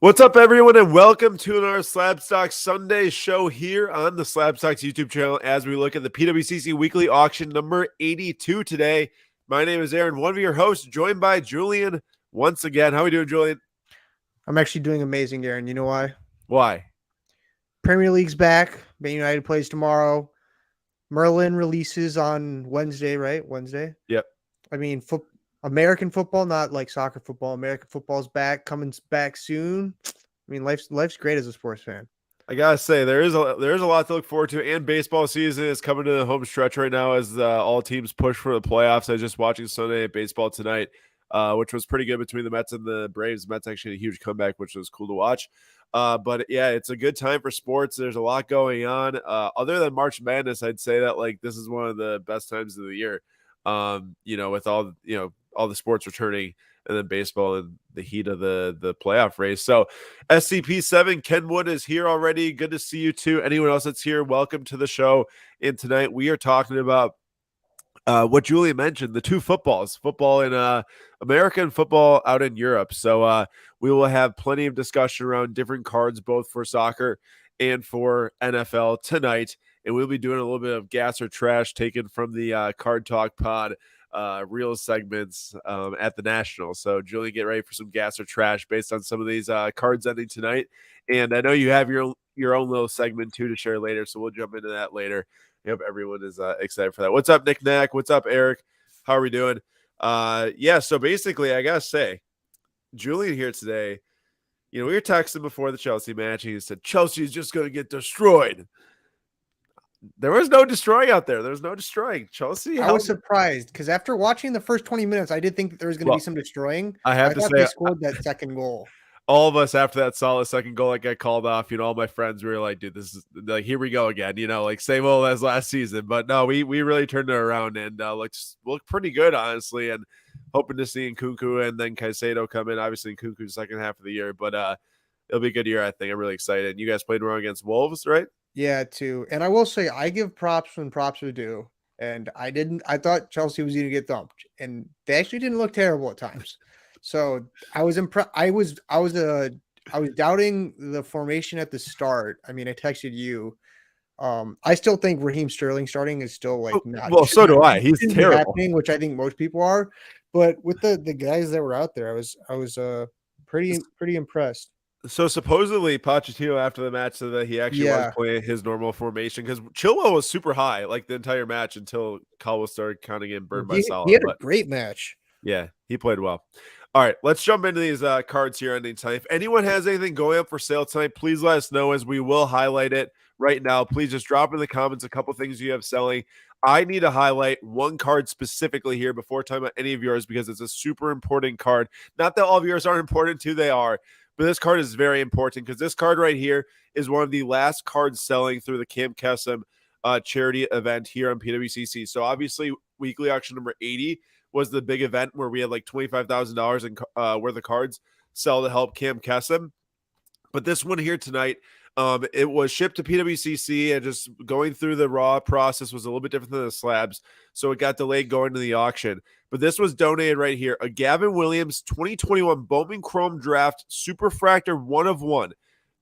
What's up, everyone, and welcome to another Slabstox Sunday show here on the Slabstox YouTube channel as we look at the PWCC Weekly Auction number 82 today. My name is Aaron, one of your hosts, joined by Julian once again. How are we doing, Julian? I'm actually doing amazing, Aaron. You know why? Why? Premier League's back. Man United plays tomorrow. Merlin releases on Wednesday, right? Wednesday. Yep. I mean, American football, not like soccer football. American football's back, coming back soon. I mean, life's great as a sports fan. I gotta say, there is a lot to look forward to, and baseball season is coming to the home stretch right now as all teams push for the playoffs. I was just watching Sunday Night Baseball tonight, which was pretty good between the Mets and the Braves. The Mets actually had a huge comeback, which was cool to watch. But yeah, it's a good time for sports. There's a lot going on. Other than March Madness, I'd say that like this is one of the best times of the year. With all the sports returning, and then baseball and the heat of the playoff race. So SCP-7, Ken Wood is here already. Good to see you too. Anyone else that's here, welcome to the show. And tonight we are talking about what Julian mentioned, the two football in American football out in Europe. So we will have plenty of discussion around different cards, both for soccer and for NFL tonight. And we'll be doing a little bit of gas or trash taken from the Card Talk Pod real segments at the National. So Julian, get ready for some gas or trash based on some of these cards ending tonight. And I know you have your own little segment too to share later, so we'll jump into that later. I hope everyone is excited for that. What's up, Nick Knack? What's up, Eric? How are we doing? So basically, I gotta say, Julian here today, we were texting before the Chelsea match, and he said Chelsea's just gonna get destroyed. There was no destroying out there. There was no destroying. Chelsea. I was surprised because after watching the first 20 minutes, I did think that there was going to be some destroying. I thought they scored that second goal. All of us after that solid second goal that got called off, all my friends were like, dude, this is like, here we go again, like same old as last season. But no, we really turned it around and looked pretty good, honestly, and hoping to see Nkunku and then Caicedo come in. Obviously, Nkunku's second half of the year, but it'll be a good year, I think. I'm really excited. You guys played well against Wolves, right? Yeah, too. And I will say, I give props when props are due. And I thought Chelsea was going to get thumped, and they actually didn't look terrible at times. So I was impressed. I was doubting the formation at the start. I mean, I texted you. I still think Raheem Sterling starting is still like not. Well, so do I. He's terrible, which I think most people are. But with the guys that were out there, I was pretty impressed. So supposedly Pochettino after the match said that he actually was playing his normal formation because Chilwell was super high like the entire match until Caldwell started kind of getting burned by Salah. He had a great match. Yeah, he played well. All right, let's jump into these cards here ending tonight. If anyone has anything going up for sale tonight, please let us know as we will highlight it right now. Please just drop in the comments a couple things you have selling. I need to highlight one card specifically here before talking about any of yours because it's a super important card. Not that all of yours aren't important too, they are. But this card is very important because this card right here is one of the last cards selling through the Camp Kesem charity event here on PWCC. So obviously, weekly auction number 80 was the big event where we had like $25,000 in worth of cards sell to help Camp Kesem. But this one here tonight, it was shipped to PWCC and just going through the raw process was a little bit different than the slabs. So it got delayed going to the auction. But this was donated right here. A Gavin Williams 2021 Bowman Chrome Draft Superfractor 1 of 1.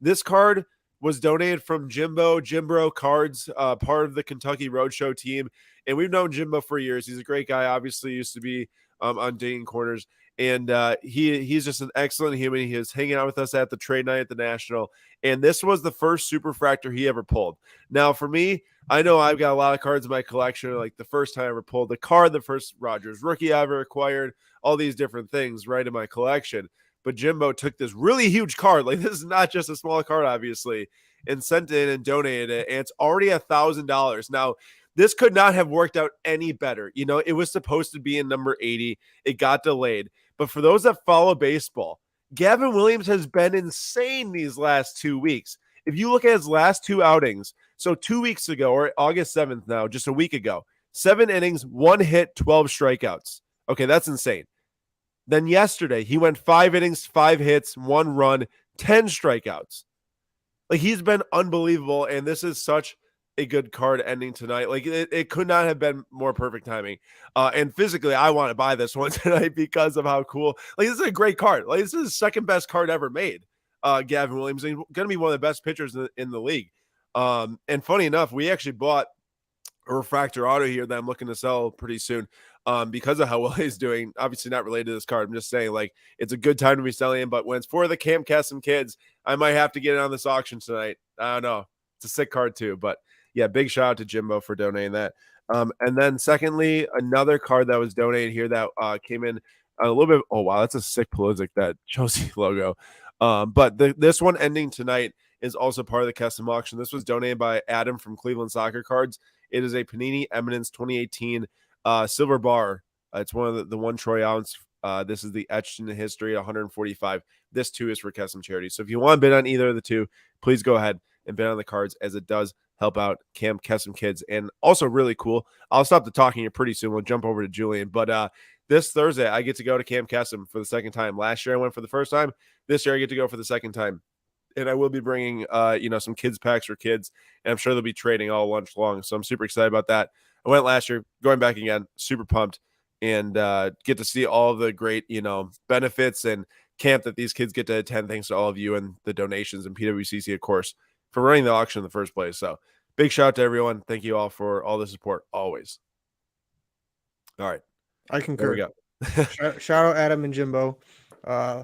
This card was donated from Jimbro Cards, part of the Kentucky Roadshow team. And we've known Jimbo for years. He's a great guy. Obviously used to be on Dayton Corners. And he's just an excellent human. He was hanging out with us at the trade night at the National. And this was the first Superfractor he ever pulled. Now, for me, I know I've got a lot of cards in my collection. Like the first time I ever pulled the card, the first Rogers rookie I ever acquired, all these different things right in my collection. But Jimbo took this really huge card. Like this is not just a small card, obviously, and sent it and donated it. And it's already $1,000. Now, this could not have worked out any better. It was supposed to be in number 80. It got delayed. But for those that follow baseball, Gavin Williams has been insane these last 2 weeks. If you look at his last two outings, so 2 weeks ago, or August 7th now, just a week ago, 7 innings, 1 hit, 12 strikeouts. Okay, that's insane. Then yesterday, he went 5 innings, 5 hits, 1 run, 10 strikeouts. Like, he's been unbelievable, and this is such a good card ending tonight. Like it could not have been more perfect timing. And physically, I want to buy this one tonight because of how cool. Like this is a great card. Like this is the second best card ever made. Gavin Williams, and going to be one of the best pitchers in the league. And funny enough, we actually bought a refractor auto here that I'm looking to sell pretty soon because of how well he's doing. Obviously not related to this card. I'm just saying, like, it's a good time to be selling him, but when it's for the Camp Kesem kids, I might have to get it on this auction tonight. I don't know. It's a sick card too, but yeah, big shout out to Jimbo for donating that. And then secondly, another card that was donated here that came in a little bit. Oh, wow. That's a sick Pulisic, that Chelsea logo. But this one ending tonight is also part of the custom auction. This was donated by Adam from Cleveland Soccer Cards. It is a Panini Eminence 2018 silver bar. It's one of the 1 troy ounce. This is the etched in the history, 145. This too is for custom charity. So if you want to bid on either of the two, please go ahead and bid on the cards, as it does help out Camp Kesem kids. And also really cool, I'll stop the talking here pretty soon. We'll jump over to Julian. But this Thursday, I get to go to Camp Kesem for the second time. Last year I went for the first time. This year I get to go for the second time. And I will be bringing, some kids packs for kids, and I'm sure they'll be trading all lunch long. So I'm super excited about that. I went last year, going back again, super pumped, and get to see all the great, benefits and camp that these kids get to attend. Thanks to all of you and the donations, and PWCC, of course, for running the auction in the first place. So big shout out to everyone. Thank you all for all the support always. All right. I concur. There we go. Shout out Adam and Jimbo.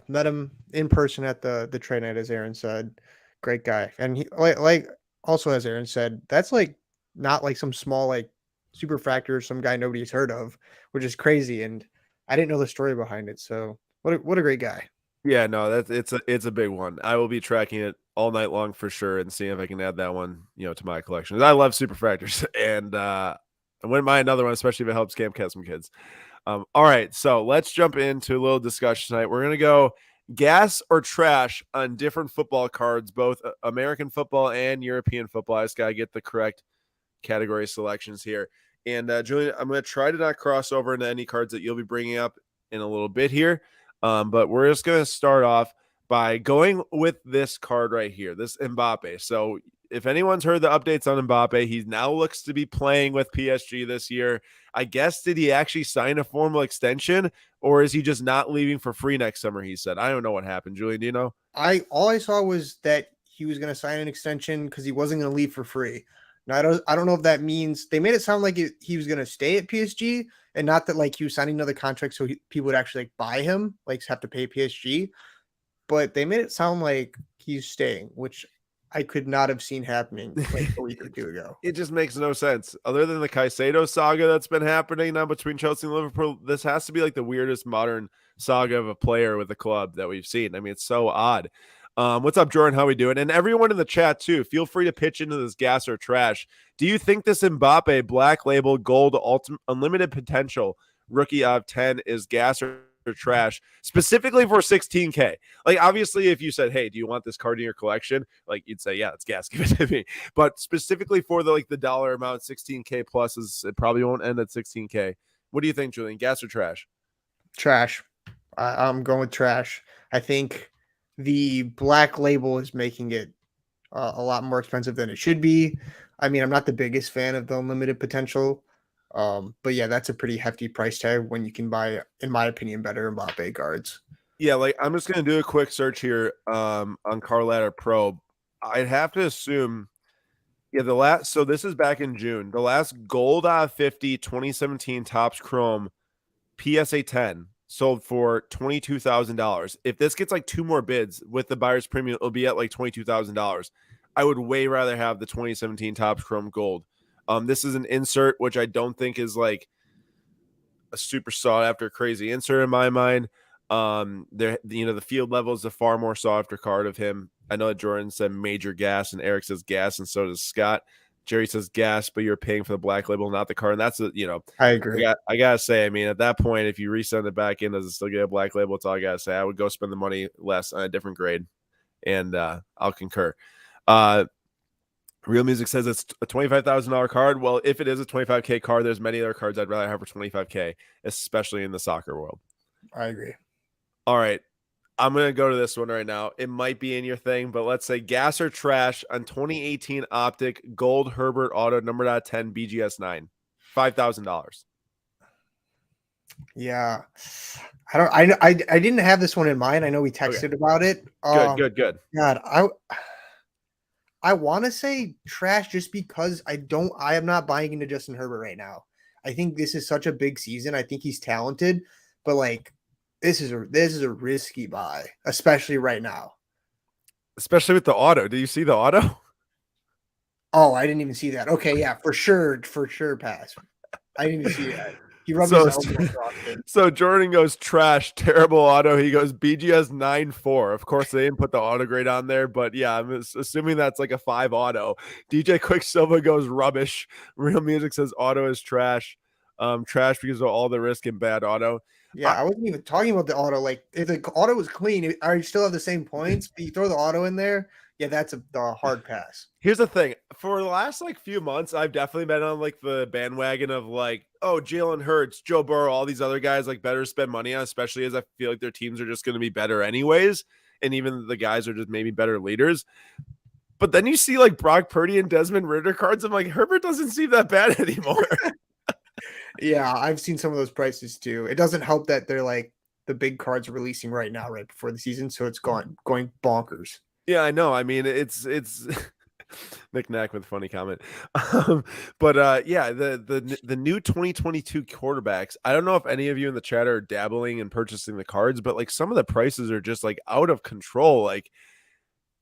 Met him in person at the trade night, as Aaron said. Great guy. And he like also, as Aaron said, that's like not like some small like super fractor, some guy nobody's heard of, which is crazy. And I didn't know the story behind it. So what a great guy. Yeah, no, it's a big one. I will be tracking it all night long for sure, and seeing if I can add that one, to my collection. I love super fractors, and I wouldn't mind another one, especially if it helps Camp Kesem kids. All right, so let's jump into a little discussion tonight. We're gonna go gas or trash on different football cards, both American football and European football. I just gotta get the correct category selections here. And Julian, I'm gonna try to not cross over into any cards that you'll be bringing up in a little bit here. But we're just going to start off by going with this card right here, this Mbappe. So if anyone's heard the updates on Mbappe, he now looks to be playing with PSG this year. I guess, did he actually sign a formal extension, or is he just not leaving for free next summer, he said? I don't know what happened. Julian, do you know? All I saw was that he was going to sign an extension because he wasn't going to leave for free. Now, I don't know if that means they made it sound like he was going to stay at PSG, and not that like he was signing another contract so people would actually like buy him, like have to pay PSG. But they made it sound like he's staying, which I could not have seen happening like a week or two ago. It just makes no sense. Other than the Caicedo saga that's been happening now between Chelsea and Liverpool, this has to be like the weirdest modern saga of a player with a club that we've seen. I mean, it's so odd. What's up, Jordan? How we doing? And everyone in the chat too, feel free to pitch into this gas or trash. Do you think this Mbappe Black Label Gold Unlimited Potential rookie of 10 is gas or trash, specifically for 16K? Like, obviously, if you said, hey, do you want this card in your collection? Like, you'd say, yeah, it's gas, give it to me. But specifically for the dollar amount, 16K plus, it probably won't end at 16K. What do you think, Julian? Gas or trash? Trash. I'm going with trash. I think the Black Label is making it a lot more expensive than it should be. I mean, I'm not the biggest fan of the Unlimited Potential, but yeah, that's a pretty hefty price tag when you can buy, in my opinion, better Mbappe cards. Yeah, like I'm just gonna do a quick search here on Card Ladder Pro. I'd have to assume, so this is back in June. The last gold out of 50 2017 Topps Chrome PSA 10 sold for $22,000. If this gets like 2 more bids with the buyer's premium, it'll be at like $22,000. I would way rather have the 2017 Topps Chrome Gold. This is an insert, which I don't think is like a super sought after crazy insert in my mind. The field level is a far more sought after card of him. I know that Jordan said major gas, and Eric says gas, and so does Scott. Jerry says gas, but you're paying for the Black Label, not the card. And that's I agree. I gotta say, I mean, at that point, if you resend it back in, does it still get a Black Label? That's all I gotta say. I would go spend the money less on a different grade, and I'll concur. Real Music says it's a $25,000 card. Well, if it is a 25K card, there's many other cards I'd rather have for 25K, especially in the soccer world. I agree. All right. I'm going to go to this one right now. It might be in your thing, but let's say gas or trash on 2018 Optic Gold Herbert Auto number 10 BGS 9. $5,000. Yeah. I didn't have this one in mind. I know we Okay. texted about it. Good. God, I want to say trash just because I am not buying into Justin Herbert right now. I think this is such a big season. I think he's talented, but like this is a risky buy, especially right now. Especially with the auto. Do you see the auto? Oh, I didn't even see that. Okay, yeah, for sure pass. I didn't even see that. He rubbed his So, elbow across it. so Jordan goes trash, terrible auto. He goes BGS 9-4. Of course, they didn't put the auto grade on there, but yeah, I'm assuming that's like a 5 auto. DJ Quicksilver goes rubbish. Real Music says auto is trash. Trash because of all the risk and bad auto. Yeah, I wasn't even talking about the auto. Like, if the auto was clean, I still have the same points. But you throw the auto in there, yeah, that's the hard pass. Here's the thing. For the last like few months, I've definitely been on like the bandwagon of like, oh, Jalen Hurts, Joe Burrow, all these other guys like better spend money on, especially as I feel like their teams are just going to be better anyways. And even the guys are just maybe better leaders. But then you see like Brock Purdy and Desmond Ritter cards. I'm like, Herbert doesn't seem that bad anymore. Yeah, I've seen some of those prices too. It doesn't help that they're like the big cards are releasing right now, right before the season, so it's going bonkers. Yeah, I know. I mean, it's Nick Nack with a funny comment. But yeah, the new 2022 quarterbacks. I don't know if any of you in the chat are dabbling in purchasing the cards, but like some of the prices are just like out of control. Like,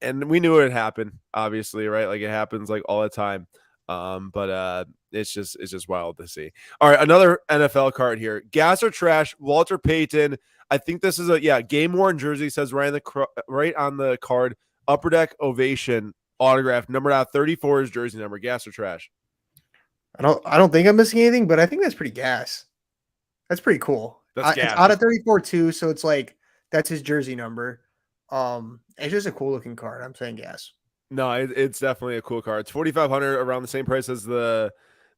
and we knew it would happen, obviously, right? Like it happens like all the time. But it's just wild to see. All right, another NFL card here. Gas or trash, Walter Payton. I think this is a game worn jersey, says right on the card. Upper Deck Ovation autograph, numbered out 34 is jersey number. Gas or trash? I don't think I'm missing anything, but I think that's pretty gas. That's pretty cool. That's It's gas. out of 34 too, so it's like that's his jersey number. It's just a cool looking card. I'm saying gas. No, it's definitely a cool card. It's 4,500, around the same price as the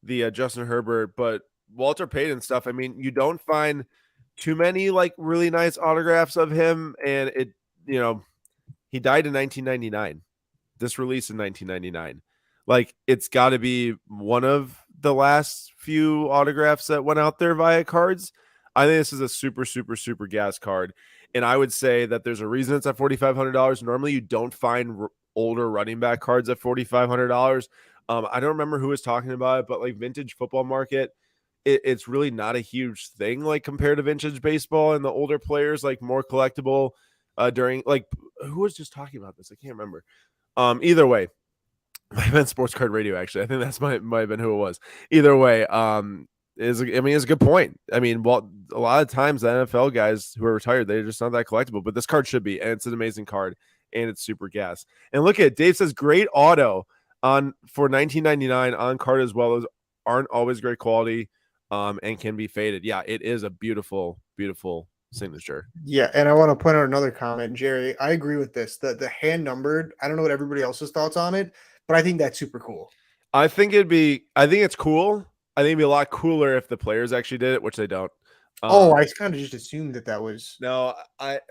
Justin Herbert, but Walter Payton stuff. I mean, you don't find too many like really nice autographs of him, and he died in 1999. This release in 1999. Like it's got to be one of the last few autographs that went out there via cards. I think this is a super, super, super gas card. And I would say that there's a reason it's at $4,500. Normally, you don't find older running back cards at $4,500. I don't remember who was talking about it, but like vintage football market, it's really not a huge thing like compared to vintage baseball and the older players, like more collectible during like who was just talking about this? I can't remember. Either way, might have been Sports Card Radio, actually. I think that's might have been who it was. Either way, it's a good point. I mean, well, a lot of times the NFL guys who are retired, they're just not that collectible, but this card should be, and it's an amazing card, and it's super gas. And look at it, Dave says great auto on for 1999 on card as well. Those aren't always great quality, and can be faded. Yeah, it is a beautiful, beautiful signature. Yeah, and I want to point out another comment, Jerry. I agree with this. The hand numbered. I don't know what everybody else's thoughts on it, but I think that's super cool. I think it's cool. I think it'd be a lot cooler if the players actually did it, which they don't. I kind of just assumed that was. No,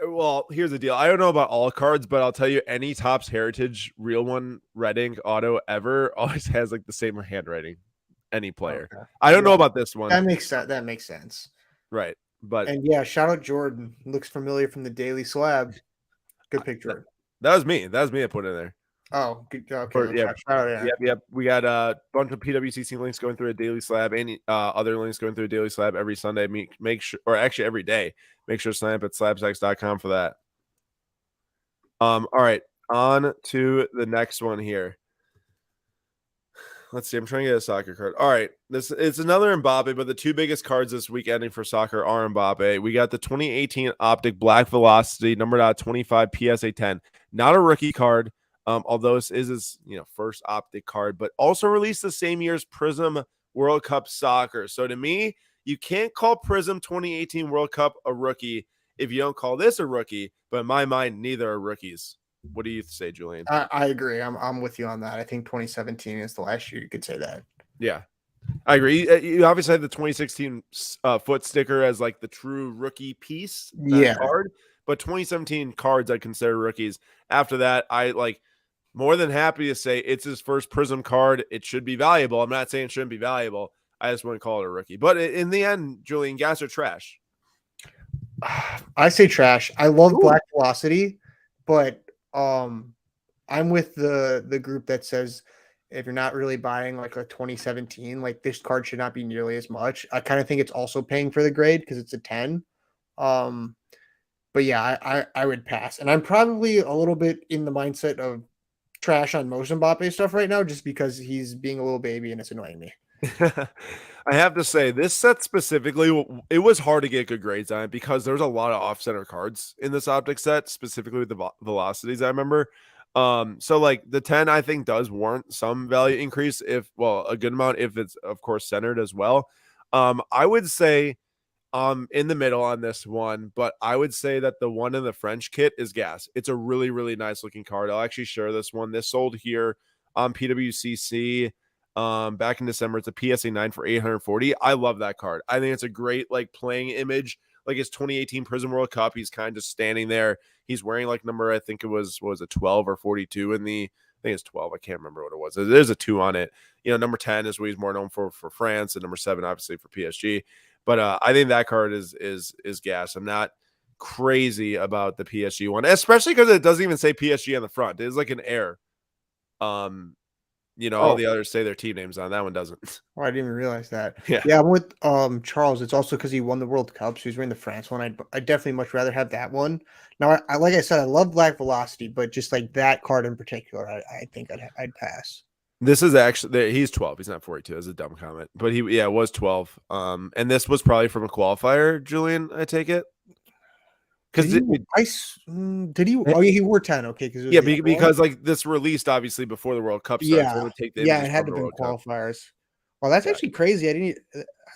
well, here's the deal. I don't know about all cards, but I'll tell you, any Topps Heritage real one red ink auto ever always has like the same handwriting. Any player. Okay. I don't know about this one. That makes sense. That makes sense. Right. But and yeah, shout out Jordan. Looks familiar from the Daily Slab. Good picture. That was me. That was me I put in there. Oh, good. Okay. Yep. We got a bunch of PWCC links going through a Daily Slab, and other links going through a Daily Slab every Sunday. Make sure, or actually every day, make sure to sign up at slabstacks.com for that. All right, on to the next one here. Let's see. I'm trying to get a soccer card. All right. It's another Mbappe, but the two biggest cards this week ending for soccer are Mbappe. We got the 2018 Optic Black Velocity, numbered out 25 PSA 10. Not a rookie card, although this is his first Optic card, but also released the same year's Prism World Cup Soccer. So to me, you can't call Prism 2018 World Cup a rookie if you don't call this a rookie. But in my mind, neither are rookies. What do you say, Julian? I agree. I'm with you on that. I think 2017 is the last year you could say that. Yeah, I agree. You obviously had the 2016 foot sticker as like the true rookie piece card, but 2017 cards I consider rookies. After that, I like more than happy to say it's his first Prism card. It should be valuable. I'm not saying it shouldn't be valuable. I just wouldn't call it a rookie. But in the end, Julian, gas or trash? I say trash. I love Ooh. Black Velocity, but I'm with the group that says if you're not really buying like a 2017, like this card should not be nearly as much. I kind of think it's also paying for the grade because it's a 10. Um, but yeah, I would pass. And I'm probably a little bit in the mindset of trash on Motion Mbappe stuff right now, just because he's being a little baby and it's annoying me. I have to say, this set specifically, it was hard to get good grades on it because there's a lot of off-center cards in this optic set, specifically with the velocities. I remember. So like the 10, I think does warrant some value increase if, well, a good amount if it's of course centered as well. I would say in the middle on this one, but I would say that the one in the French kit is gas. It's a really, really nice looking card. I'll actually share this one. This sold here on PWCC back in December. It's a PSA 9 for 840. I love that card. I think it's a great like playing image. Like his 2018 Prism World Cup, he's kind of just standing there. He's wearing like number, I think it was a 12 or 42 in the, I think it's 12. I can't remember what it was. There's a 2 on it. You know, number 10 is what he's more known for France, and number 7 obviously for PSG. But I think that card is gas. I'm not crazy about the PSG one, especially because it doesn't even say PSG on the front. It's like an air. All the others say their team names on. That one doesn't. Oh, I didn't even realize that. Yeah. Yeah, I'm with Charles. It's also because he won the World Cup, so he's wearing the France one. I'd definitely much rather have that one. Now, I like I said, I love Black Velocity, but just like that card in particular, I think I'd pass. This is actually he's 12. He's not 42. That's a dumb comment, but he was 12. And this was probably from a qualifier, Julian. I take it because did he? Oh yeah, he wore 10. Okay, because like this released obviously before the World Cup started. So it would take the it had to be qualifiers. Well, that's actually crazy.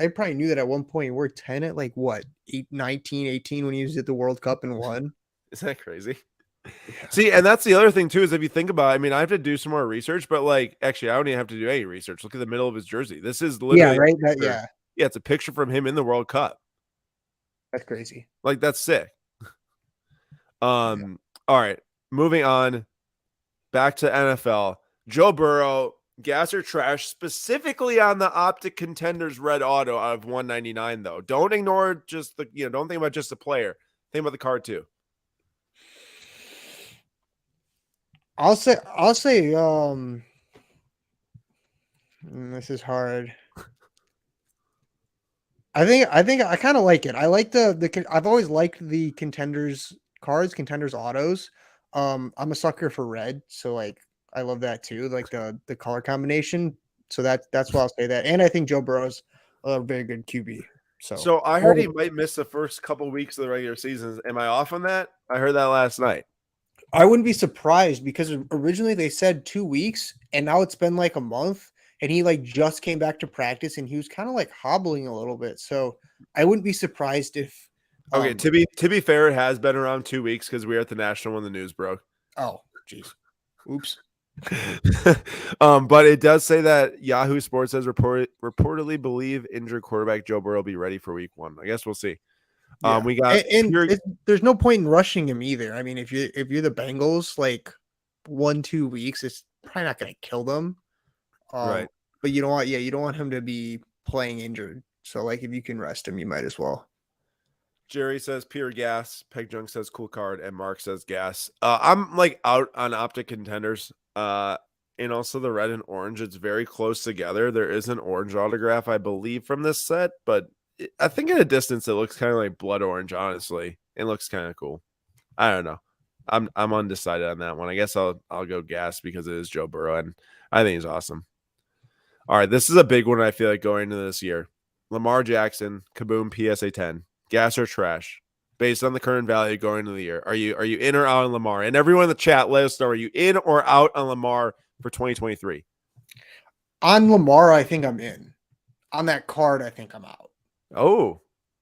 I probably knew that at one point he wore 10 at like what 19, 18 when he was at the World Cup and won. Isn't that crazy? Yeah. See, and that's the other thing too, is if you think about it, I mean, I have to do some more research, but like actually I don't even have to do any research. Look at the middle of his jersey. This is literally yeah, it's a picture from him in the World Cup. That's crazy. Like that's sick. All right, moving on back to NFL. Joe Burrow, gas or trash, specifically on the Optic Contenders red auto out of 199 though. Don't ignore just don't think about just the player. Think about the card too. I'll say this is hard. I think I kind of like it. I like I've always liked the contenders cards, contenders autos. I'm a sucker for red, so like I love that too, like the color combination. So that's why I'll say that. And I think Joe Burrow's a very good QB. So I heard he might miss the first couple weeks of the regular season. Am I off on that? I heard that last night. I wouldn't be surprised because originally they said 2 weeks and now it's been like a month and he like just came back to practice and he was kind of like hobbling a little bit. So I wouldn't be surprised if. Okay. To be fair, it has been around 2 weeks because we were at the National when the news broke. Oh, geez. Oops. But it does say that Yahoo Sports has reportedly believe injured quarterback Joe Burrow will be ready for week 1. I guess we'll see. Yeah. We got there's no point in rushing him either. I mean, if you're the Bengals, like 1-2 weeks, it's probably not going to kill them. Right. But you don't want him to be playing injured. So like if you can rest him, you might as well. Jerry says pure gas. Peg Junk says cool card, and Mark says gas. I'm like out on Optic Contenders. And also the red and orange. It's very close together. There is an orange autograph, I believe, from this set, but I think at a distance it looks kind of like blood orange. Honestly, it looks kind of cool. I don't know. I'm undecided on that one. I guess I'll go gas because it is Joe Burrow, and I think he's awesome. All right, this is a big one. I feel like going into this year, Lamar Jackson, Kaboom, PSA 10, gas or trash, based on the current value going into the year. Are you in or out on Lamar? And everyone in the chat, let us know: are you in or out on Lamar for 2023? On Lamar, I think I'm in. On that card, I think I'm out. Oh,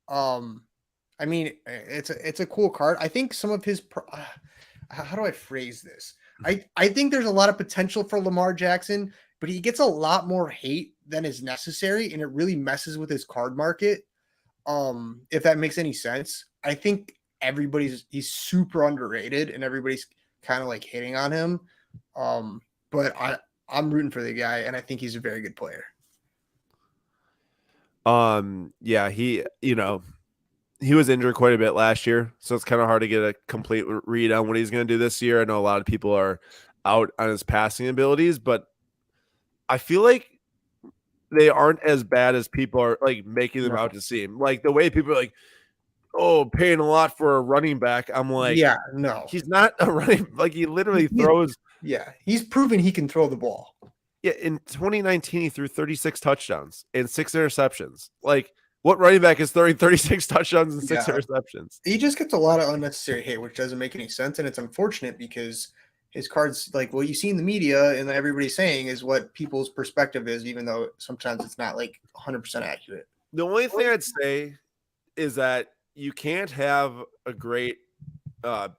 I mean, it's a cool card. I think some of his how do I phrase this? I think there's a lot of potential for Lamar Jackson, but he gets a lot more hate than is necessary, and it really messes with his card market. If that makes any sense. I think he's super underrated, and everybody's kind of like hitting on him. But I'm rooting for the guy, and I think he's a very good player. Yeah, he was injured quite a bit last year, so it's kind of hard to get a complete read on what he's going to do this year. I know a lot of people are out on his passing abilities, but I feel like they aren't as bad as people are like making them No. out to seem. Like the way people are like, oh, paying a lot for a running back. I'm like, Yeah, no. he's not a running like he literally He- throws. Yeah, he's proven he can throw the ball. Yeah, in 2019 he threw 36 touchdowns and 6 interceptions. Like what running back is throwing 36 touchdowns and 6 Yeah. interceptions? He just gets a lot of unnecessary hate, which doesn't make any sense, and it's unfortunate because his cards, like what you see in the media and everybody's saying, is what people's perspective is, even though sometimes it's not like 100% accurate. The only thing I'd say is that you can't have a great I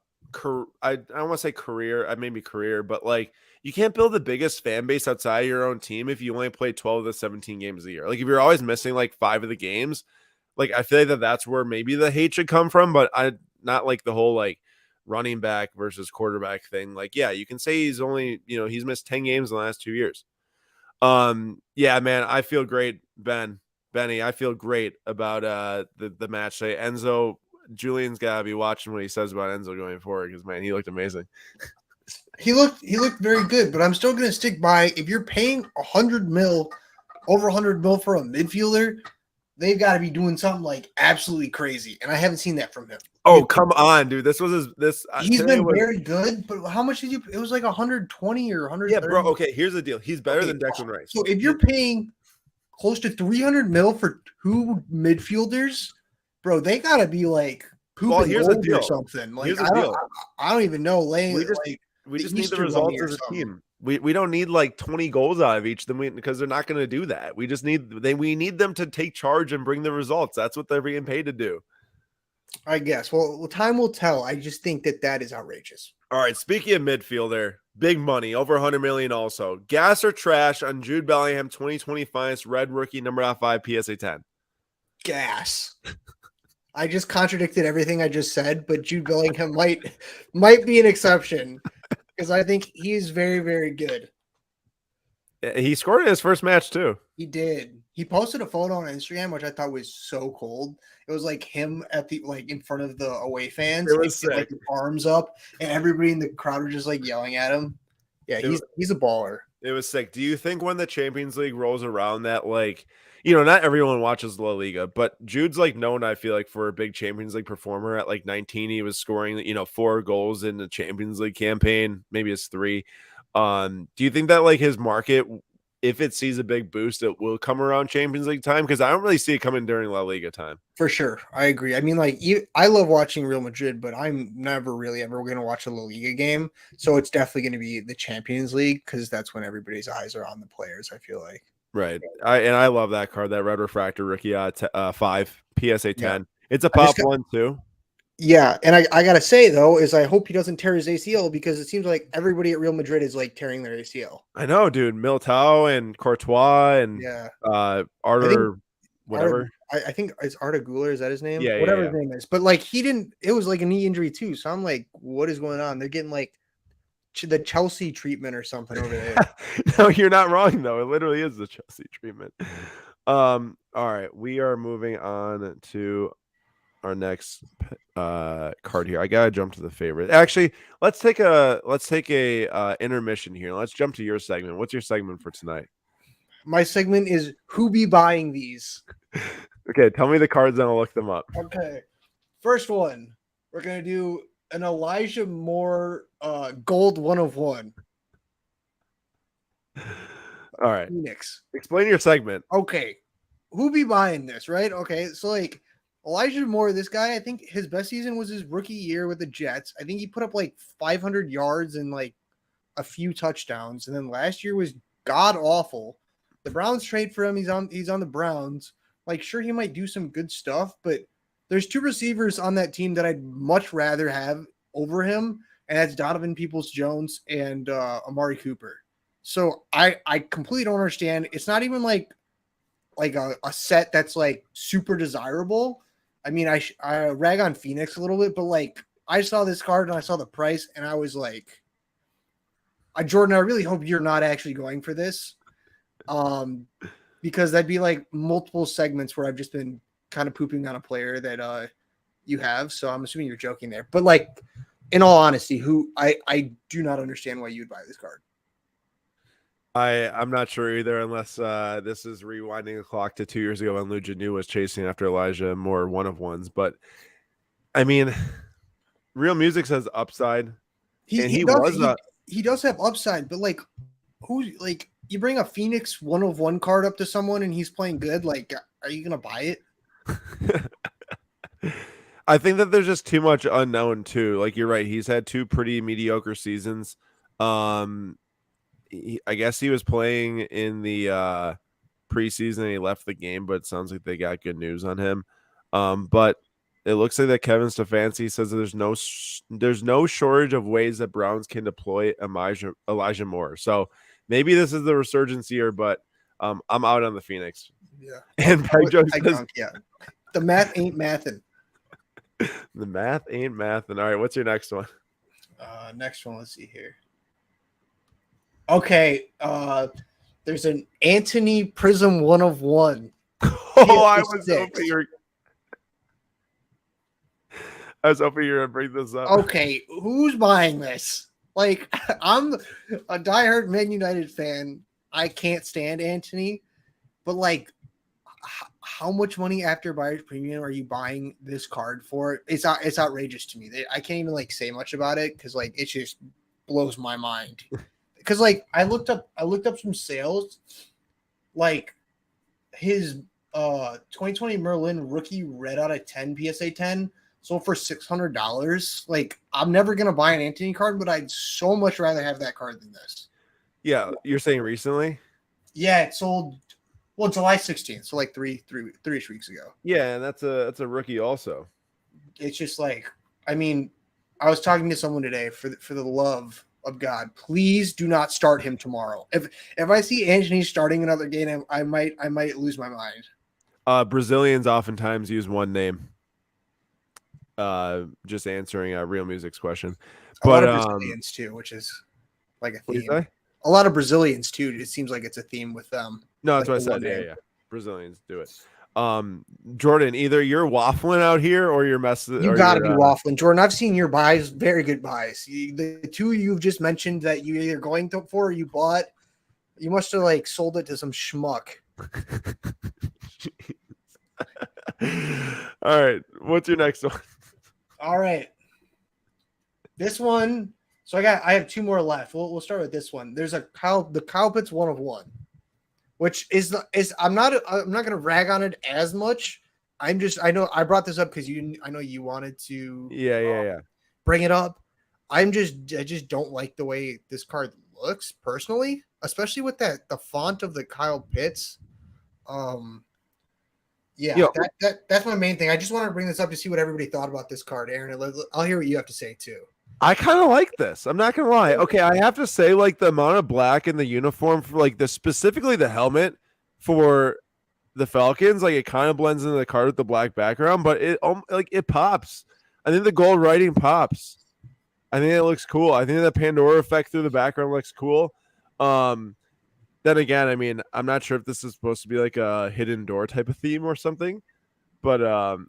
don't want to say career, maybe career, but like you can't build the biggest fan base outside of your own team if you only play 12 of the 17 games a year. Like if you're always missing like 5 of the games, like I feel like that's where maybe the hate should come from, but I not like the whole like running back versus quarterback thing. Like, yeah, you can say he's only, he's missed 10 games in the last 2 years. Yeah, man, I feel great, Benny. I feel great about the match today. Enzo, Julian's gotta be watching what he says about Enzo going forward because man, he looked amazing. He looked very good, but I'm still gonna stick by if you're paying $100 million, over $100 million for a midfielder, they've got to be doing something like absolutely crazy, and I haven't seen that from him. Oh, come on, dude! This was He's been very good, but how much did you? It was like 120 or 130. Yeah, bro. Okay, here's the deal. He's better than Declan Rice. So if you're paying close to $300 million for 2 midfielders, bro, they gotta be like pooping gold or something. Like I don't even know. We just need the results as a team. We don't need like 20 goals out of each of them because they're not going to do that. We just need them to take charge and bring the results. That's what they're being paid to do. I guess. Well, time will tell. I just think that is outrageous. All right. Speaking of midfielder, big money, over 100 million also. Gas or trash on Jude Bellingham 2020 finest red rookie number 5 PSA 10. Gas. I just contradicted everything I just said, but Jude Bellingham might be an exception because I think he's very, very good. He scored in his first match too. He did. He posted a photo on Instagram, which I thought was so cold. It was like him at the in front of the away fans. It was sick. Like his arms up, and everybody in the crowd was just like yelling at him. Yeah, he's a baller. It was sick. Do you think when the Champions League rolls around that not everyone watches La Liga, but Jude's known, I feel like, for a big Champions League performer. At 19, he was scoring 4 goals in the Champions League campaign, maybe it's 3. Do you think that his market, if it sees a big boost, it will come around Champions League time? Because I don't really see it coming during La Liga time. For sure. I agree. I mean, I love watching Real Madrid, but I'm never really ever going to watch a La Liga game. So it's definitely going to be the Champions League because that's when everybody's eyes are on the players, I feel like. Right. I love that card, that red refractor rookie 5 PSA 10. Yeah. It's a pop one too. Yeah, and I gotta say though, is I hope he doesn't tear his ACL because it seems like everybody at Real Madrid is tearing their ACL. I know, dude. Militao and Courtois and Arthur, whatever. I think it's Arda Güler. Is that his name? Yeah, whatever his name is. But he didn't. It was a knee injury too. So I'm like, what is going on? They're getting the Chelsea treatment or something over there. No, you're not wrong though. It literally is the Chelsea treatment. All right, we are moving on to our next card here. I gotta jump to the favorite. Actually, let's take a intermission here. Let's jump to your segment. What's your segment for tonight? My segment is who be buying these. Okay, tell me the cards and I'll look them up. Okay, first one, we're gonna do an Elijah Moore gold 1 of 1. All right, Phoenix. Explain your segment. Okay, who be buying this? Right. Okay, so Elijah Moore, this guy, I think his best season was his rookie year with the Jets. I think he put up 500 yards and a few touchdowns. And then last year was god awful. The Browns trade for him. He's on the Browns. Sure, he might do some good stuff, but there's 2 receivers on that team that I'd much rather have over him, and that's Donovan Peoples-Jones and Amari Cooper. So I completely don't understand. It's not even a set that's super desirable. I mean, I rag on Phoenix a little bit, but I saw this card and I saw the price and I was like, Jordan, I really hope you're not actually going for this. because that'd be like multiple segments where I've just been kind of pooping on a player that you have. So I'm assuming you're joking there. But like, in all honesty, I do not understand why you would buy this card. I'm not sure either, unless this is rewinding the clock to 2 years ago when Lou Janu was chasing after Elijah Moore one of ones. But I mean, Real Music says upside, and he does have upside, but like, like you bring a Phoenix 1/1 card up to someone and he's playing good, like, are you gonna buy it? I think that there's just too much unknown too. Like, you're right, he's had 2 pretty mediocre seasons. I guess he was playing in the preseason and he left the game, but it sounds like they got good news on him. But it looks like that Kevin Stefanski says that there's no shortage of ways that Browns can deploy Elijah Moore. So maybe this is the resurgence year, but I'm out on the Phoenix. Yeah. And Peg Jones says, yeah. The math ain't mathin'. The math ain't mathin'. All right, what's your next one? Next one, let's see here. Okay, there's an Anthony Prism 1/1. Oh, I was hoping you were gonna bring this up. Okay, who's buying this? Like, I'm a diehard Man United fan. I can't stand Anthony, but like, how much money after buyer's premium are you buying this card for? It's outrageous to me. I can't even like say much about it because like it just blows my mind. Because like I looked up some sales, like his 2020 Merlin rookie red out of 10 PSA 10 sold for $600. Like, I'm never gonna buy an Anthony card, but I'd so much rather have that card than this. Yeah, you're saying recently? Yeah, it sold July 16th, so like three weeks ago. Yeah, and that's a rookie also. It's just like, I mean, I was talking to someone today for the love of God, please do not start him tomorrow. If I see Anthony starting another game, I might lose my mind. Brazilians oftentimes use one name. Just answering Real Music's question. But a lot of Brazilians too, which is like a theme. A lot of Brazilians too. It seems like it's a theme with them. No, that's like what I said. Yeah. Brazilians do it. Jordan, either you're waffling out here or you're messing. You got to be waffling, Jordan. I've seen your buys, very good buys. The 2 you've just mentioned that you either going for or you bought, you must have like sold it to some schmuck. All right, what's your next one? All right, this one. So I have 2 more left. We'll start with this one. There's the Kyle Pitts 1/1, which is I'm not going to rag on it as much. I know I brought this up because I know you wanted to bring it up. I just don't like the way this card looks personally, especially with the font of the Kyle Pitts. That's my main thing. I just want to bring this up to see what everybody thought about this card, Aaron. I'll hear what you have to say too. I kind of like this. I'm not gonna lie. Okay, I have to say, like, the amount of black in the uniform for like specifically the helmet for the Falcons, like it kind of blends into the card with the black background, but it pops. I think the gold writing pops. I think it looks cool. I think the Pandora effect through the background looks cool. Then again, I mean, I'm not sure if this is supposed to be like a hidden door type of theme or something. But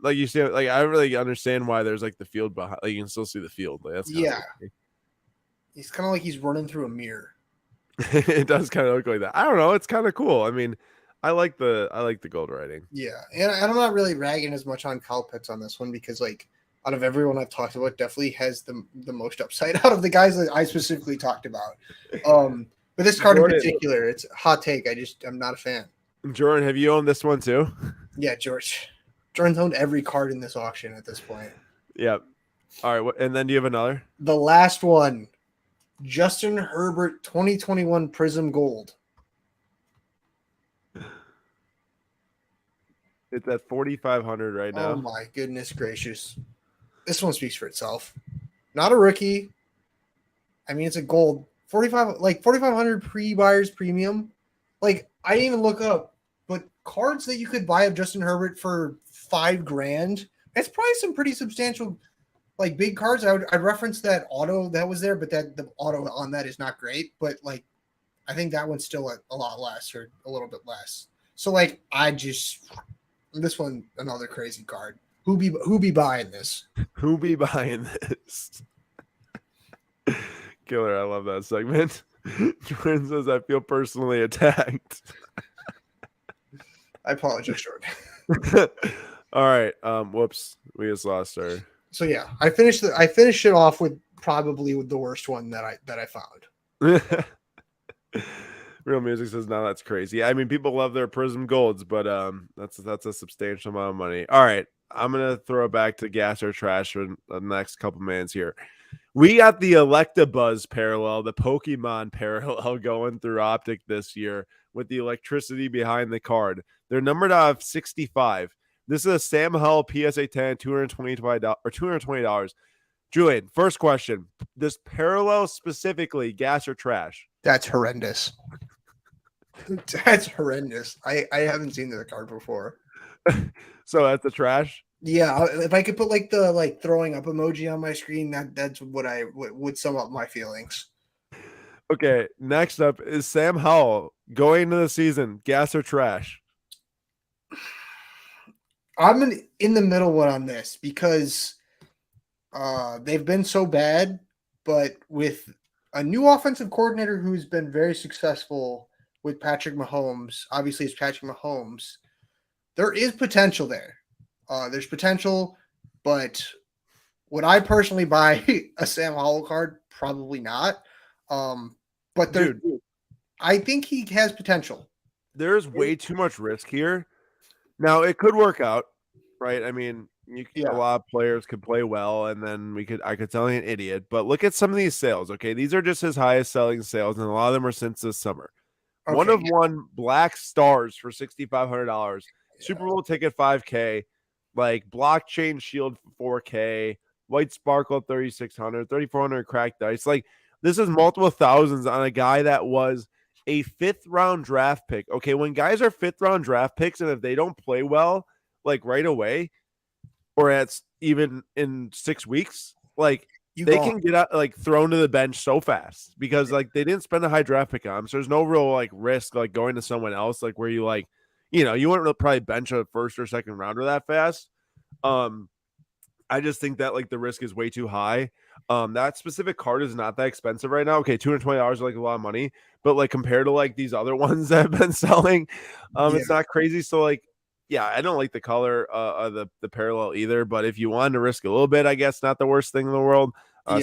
like you see, like I really understand why there's like the field behind. Like you can still see the field. Like, that's He's kind of like he's running through a mirror. It does kind of look like that. I don't know. It's kind of cool. I mean, I like the gold writing. Yeah, and I'm not really ragging as much on Kyle Pitts on this one because like out of everyone I've talked about, definitely has the most upside out of the guys that I specifically talked about. But this card in particular, it's a hot take. I'm not a fan. Jordan, have you owned this one too? Yeah, Jordan's owned every card in this auction at this point. Yep. All right. And then do you have another? The last one, Justin Herbert 2021 Prism Gold. It's at 4,500 right now. Oh my goodness gracious. This one speaks for itself. Not a rookie. I mean, it's a gold. 4,500 pre-buyers premium. Like, I didn't even look up, but cards that you could buy of Justin Herbert for $5,000, that's probably some pretty substantial, like, big cards. I'd reference that auto that was there, but the auto on that is not great. But like, I think that one's still a lot less or a little bit less. So like this one another crazy card. Who be buying this? Who be buying this? Killer, I love that segment. Jordan says, I feel personally attacked. I apologize, Jordan. All right. Whoops. We just lost her. So yeah, I finished it off with probably the worst one that I found. Real Music says, "No, that's crazy." I mean, people love their Prism Golds, but that's a substantial amount of money. All right, I'm gonna throw it back to gas or trash for the next couple minutes here. We got the Electabuzz parallel, the Pokemon parallel going through Optic this year with the electricity behind the card. They're numbered out of 65. This is a Sam Howell PSA 10, $220. Julian, first question: this parallel specifically, gas or trash? That's horrendous. That's horrendous. I haven't seen the card before. So that's the trash. Yeah, if I could put like the throwing up emoji on my screen, that's what would sum up my feelings. Okay, next up is Sam Howell going into the season, gas or trash? I'm in the middle one on this because they've been so bad, but with a new offensive coordinator who's been very successful with Patrick Mahomes, obviously it's Patrick Mahomes, there is potential there. There's potential, but would I personally buy a Sam Howell card? Probably not. But I think he has potential. There's way too much risk here. Now it could work out, right? I mean, a lot of players could play well, and then I could tell you an idiot. But look at some of these sales. Okay, these are just his highest selling sales, and a lot of them are since this summer. Okay, one of one Black Stars for $6,500, Super Bowl ticket $5K, like blockchain shield for $4K, white sparkle 3,600, 3,400 cracked dice. Like this is multiple thousands on a guy that was a 5th round draft pick. Okay, when guys are 5th round draft picks and if they don't play well, like right away, or at even in 6 weeks, like they can get out, like thrown to the bench so fast because like they didn't spend a high draft pick on them. So there's no real like risk like going to someone else, like where you like, you wouldn't probably bench a 1st or 2nd rounder that fast. I just think that like the risk is way too high. That specific card is not that expensive right now. Okay, $220 is like a lot of money, but like compared to like these other ones that have been selling, it's not crazy. So like, yeah, I don't like the color of the parallel either. But if you wanted to risk a little bit, I guess not the worst thing in the world.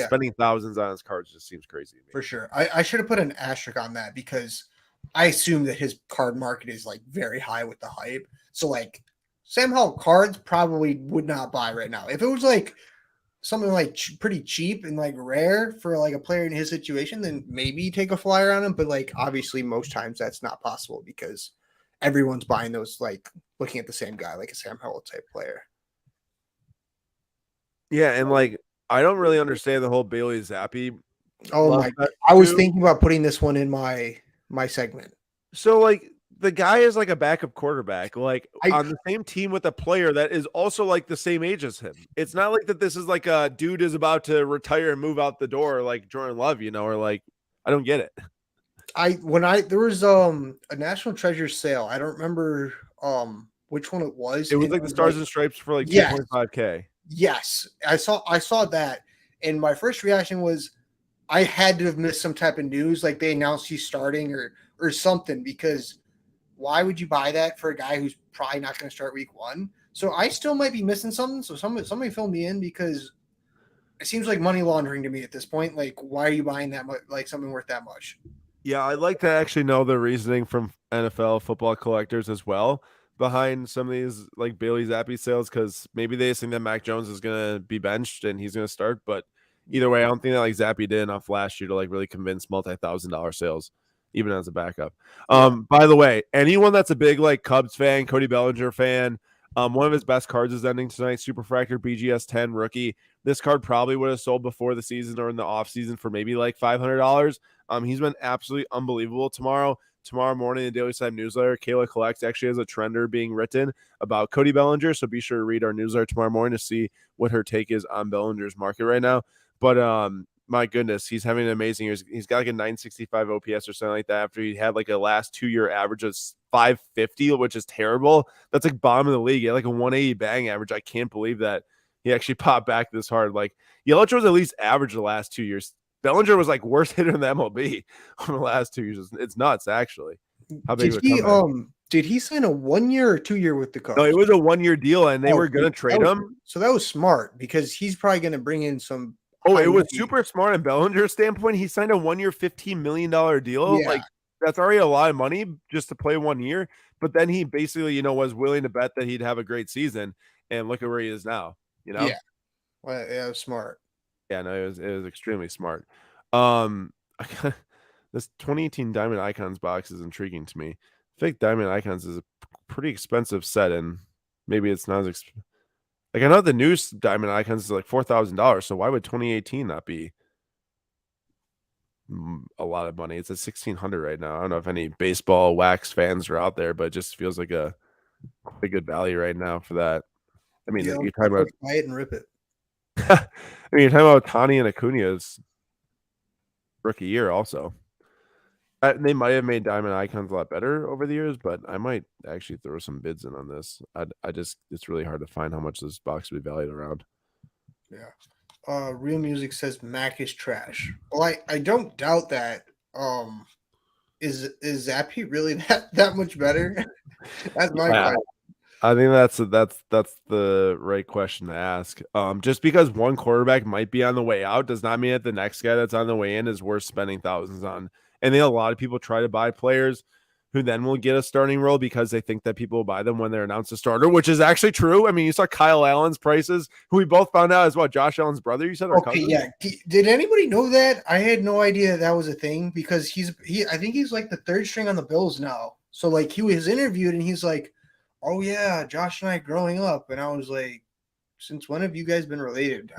Spending thousands on his cards just seems crazy to me. For sure. I should have put an asterisk on that because I assume that his card market is like very high with the hype. So like Sam Howell cards probably would not buy right now. If it was like something like pretty cheap and like rare for like a player in his situation, then maybe take a flyer on him. But like obviously most times that's not possible because everyone's buying those, like looking at the same guy, like a Sam Howell type player. Yeah, and like I don't really understand the whole Bailey Zappi. Oh my! I was thinking about putting this one in my segment. So like the guy is like a backup quarterback, like on the same team with a player that is also like the same age as him. It's not like that this is like a dude is about to retire and move out the door like Jordan Love, or like I don't get it. There was a National Treasure sale. I don't remember which one it was. It was like the Stars and Stripes for like 2.5K. Yes. I saw that, and my first reaction was I had to have missed some type of news, like they announced he's starting or something, because why would you buy that for a guy who's probably not going to start week 1? So I still might be missing something. So somebody fill me in, because it seems like money laundering to me at this point. Like, why are you buying that much, like something worth that much? Yeah, I'd like to actually know the reasoning from NFL football collectors as well behind some of these like Bailey Zappi sales, because maybe they think that Mac Jones is going to be benched and he's going to start. But either way, I don't think that like Zappi did enough last year to like really convince multi-$1,000 sales, even as a backup. By the way, anyone that's a big like Cubs fan, Cody Bellinger fan, one of his best cards is ending tonight, Superfractor BGS 10 rookie. This card probably would have sold before the season or in the off season for maybe like $500. He's been absolutely unbelievable. Tomorrow morning in the Daily Side newsletter, Kayla Collects actually has a trender being written about Cody Bellinger, so be sure to read our newsletter tomorrow morning to see what her take is on Bellinger's market right now. But my goodness, he's having an amazing year. He's got like a 965 OPS or something like that after he had like a last 2-year average of 550, which is terrible. That's like bottom of the league. He had like a 180 batting average. I can't believe that he actually popped back this hard. Like Yelich was at least average the last 2 years. Bellinger was like worst hitter in the MLB over the last 2 years. It's nuts, actually. How big Did of a he comeback. did he sign a 1 year or 2 year with the No, Cubs? it was a 1 year deal, and they were going to That trade was, him. so that was smart because he's probably going to bring in some Oh, high it was money. super smart in Bellinger's standpoint. He signed a 1 year, $15 million deal. Yeah. Like that's already a lot of money just to play 1 year. But then he basically, was willing to bet that he'd have a great season. And look at where he is now. Yeah. Well, yeah, it was smart. Yeah, no, it was extremely smart. Um, this 2018 Diamond Icons box is intriguing to me. Fake Diamond Icons is a pretty expensive set, and maybe it's not as like I know the new Diamond Icons is like $4,000. So why would 2018 not be a lot of money? It's at 1,600 right now. I don't know if any baseball wax fans are out there, but it just feels like a good value right now for that. I mean, Yeah, you're talking about buy it and rip it. I mean, you're talking about Tani and Acuna's rookie year also. They might have made Diamond Icons a lot better over the years, but I might actually throw some bids in on this. It's really hard to find how much this box would be valued around. Yeah. Real Music says Mac is trash. Well, I don't doubt that. Is Zappy really that much better? That's my question. I think that's the right question to ask. Just because one quarterback might be on the way out does not mean that the next guy that's on the way in is worth spending thousands on. And then a lot of people try to buy players who then will get a starting role because they think that people will buy them when they're announced a starter, which is actually true. I mean, you saw Kyle Allen's prices, who we both found out is Josh Allen's brother. You said, okay, cousin? Yeah. Did anybody know that? I had no idea that was a thing because I think he's like the third string on the Bills now. So like he was interviewed and he's like, "Oh yeah, Josh and I growing up," and I was like, "Since when have you guys been related?"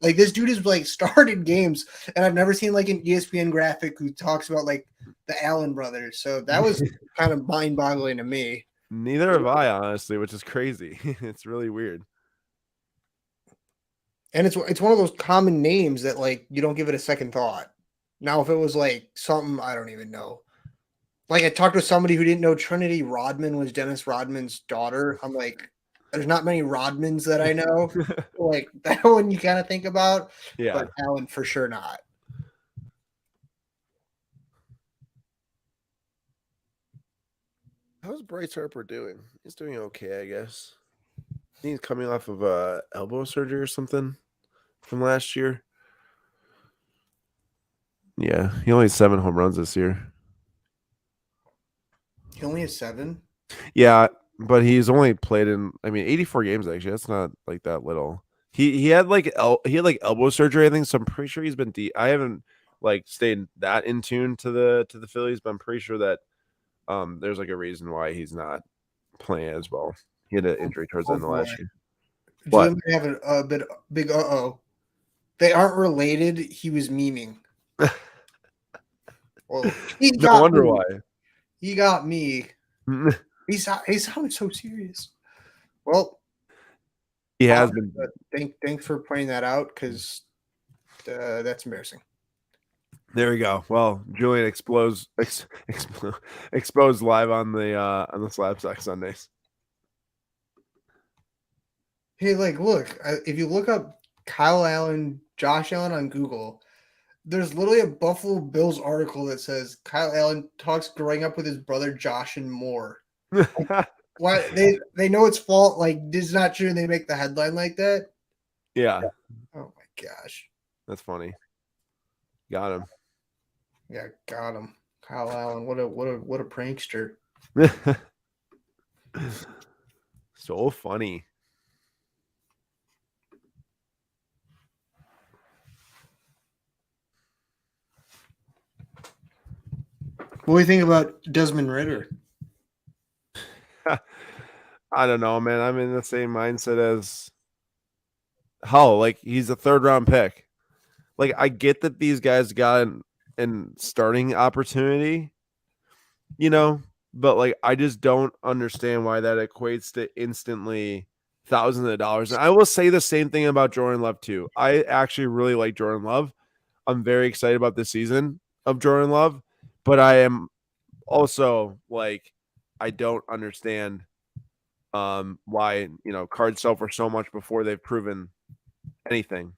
Like this dude is like started games, and I've never seen like an ESPN graphic who talks about like the Allen brothers. So that was kind of mind-boggling to me. Neither have I, honestly, which is crazy. It's really weird. And it's one of those common names that like you don't give it a second thought. Now, if it was like something I don't even know, like I talked to somebody who didn't know Trinity Rodman was Dennis Rodman's daughter. I'm like, there's not many Rodmans that I know. Like that one you kind of think about, yeah. But Allen for sure not. How's Bryce Harper doing? He's doing okay, I guess. He's coming off of elbow surgery or something from last year. Yeah, he only has 7 home runs this year. He only has 7? Yeah, but he's only played in 84 games actually. That's not like that little. He had like elbow surgery, I think, so I'm pretty sure he's been I haven't like stayed that in tune to the Phillies, but I'm pretty sure that there's like a reason why he's not playing as well. He had an injury towards the end of last year. Julian may have a big uh-oh. They aren't related. He was memeing. Well, no wonder why. He got me. He sounded so serious. Well, he has been. Thanks for pointing that out because that's embarrassing. There we go. Well, Julian exposed live on the Slab Sack Sundays. Hey, like, look, if you look up Kyle Allen, Josh Allen on Google, there's literally a Buffalo Bills article that says Kyle Allen talks growing up with his brother Josh and more. Like, why they know it's fault? Like, it's not true. And they make the headline like that. Yeah. Oh my gosh. That's funny. Got him. Yeah, got him. Kyle Allen, what a prankster. So funny. What do you think about Desmond Ridder? I don't know, man. I'm in the same mindset as Hull. Like, he's a 3rd-round pick. Like, I get that these guys got an starting opportunity, but like I just don't understand why that equates to instantly thousands of dollars. And I will say the same thing about Jordan Love too. I actually really like Jordan Love. I'm very excited about this season of Jordan Love, but I am also like I don't understand why, cards sell for so much before they've proven anything.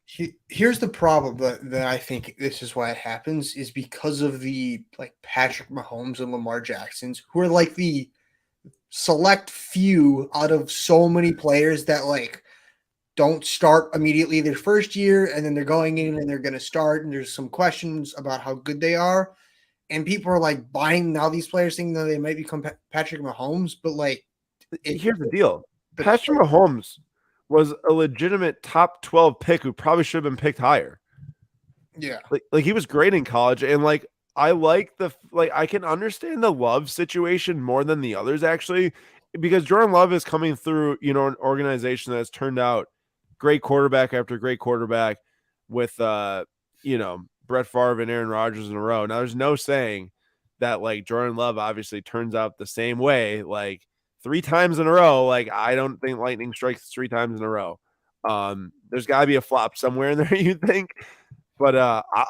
Here's the problem that I think this is why it happens is because of the like Patrick Mahomes and Lamar Jacksons, who are like the select few out of so many players that like don't start immediately their first year and then they're going in and they're going to start and there's some questions about how good they are, and people are like buying now these players thinking that they might become Patrick Mahomes, but like Here's the deal. Patrick Mahomes was a legitimate top 12 pick who probably should have been picked higher. Yeah. Like he was great in college, and like I like I can understand the Love situation more than the others actually, because Jordan Love is coming through, an organization that's turned out great quarterback after great quarterback with Brett Favre and Aaron Rodgers in a row. Now there's no saying that like Jordan Love obviously turns out the same way like 3 times in a row. Like I don't think lightning strikes 3 times in a row. There's got to be a flop somewhere in there, you think. But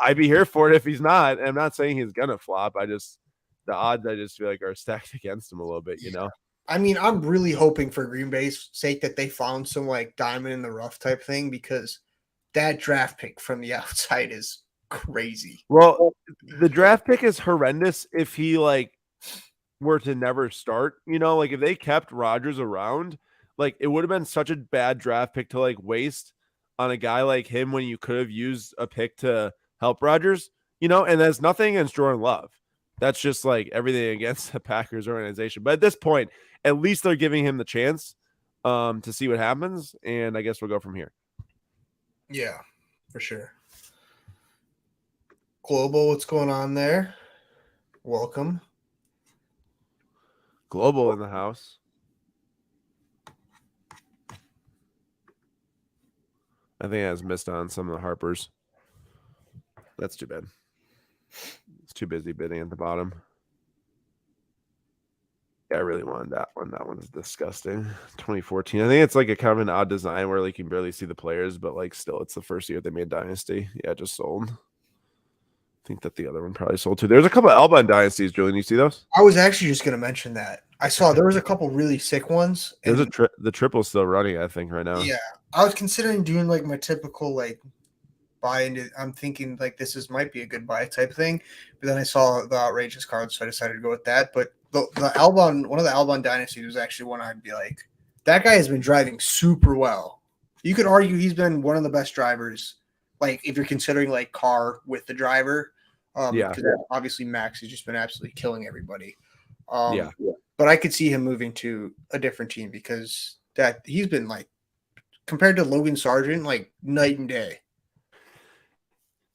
I'd be here for it if he's not. And I'm not saying he's gonna flop. The odds I just feel like are stacked against him a little bit, I mean, I'm really hoping for Green Bay's sake that they found some like diamond in the rough type thing, because that draft pick from the outside is crazy. Well, the draft pick is horrendous if he like were to never start, like if they kept Rodgers around, like it would have been such a bad draft pick to like waste on a guy like him when you could have used a pick to help Rodgers, and there's nothing against Jordan Love. That's just like everything against the Packers organization. But at this point, at least they're giving him the chance to see what happens. And I guess we'll go from here. Yeah, for sure. Global, what's going on there? Welcome. Global in the house. I think I was missed on some of the Harpers. That's too bad. It's too busy bidding at the bottom. Yeah, I really wanted that one. That one's disgusting. 2014. I think it's like a kind of an odd design where like you can barely see the players, but like still it's the first year they made Dynasty. Yeah, it just sold. I think that the other one probably sold too. There's a couple of Alban Dynasties, Julian. You see those? I was actually just going to mention that. I saw there was a couple really sick ones. There's the triple still running, I think, right now. Yeah. I was considering doing like my typical like buy into. I'm thinking like this might be a good buy type thing, but then I saw the outrageous cards, so I decided to go with that. But the Albon, one of the Albon dynasties was actually one I'd be like, that guy has been driving super well. You could argue he's been one of the best drivers. Like if you're considering like car with the driver, because obviously Max has just been absolutely killing everybody. But I could see him moving to a different team because that he's been like compared to Logan Sargent, like night and day.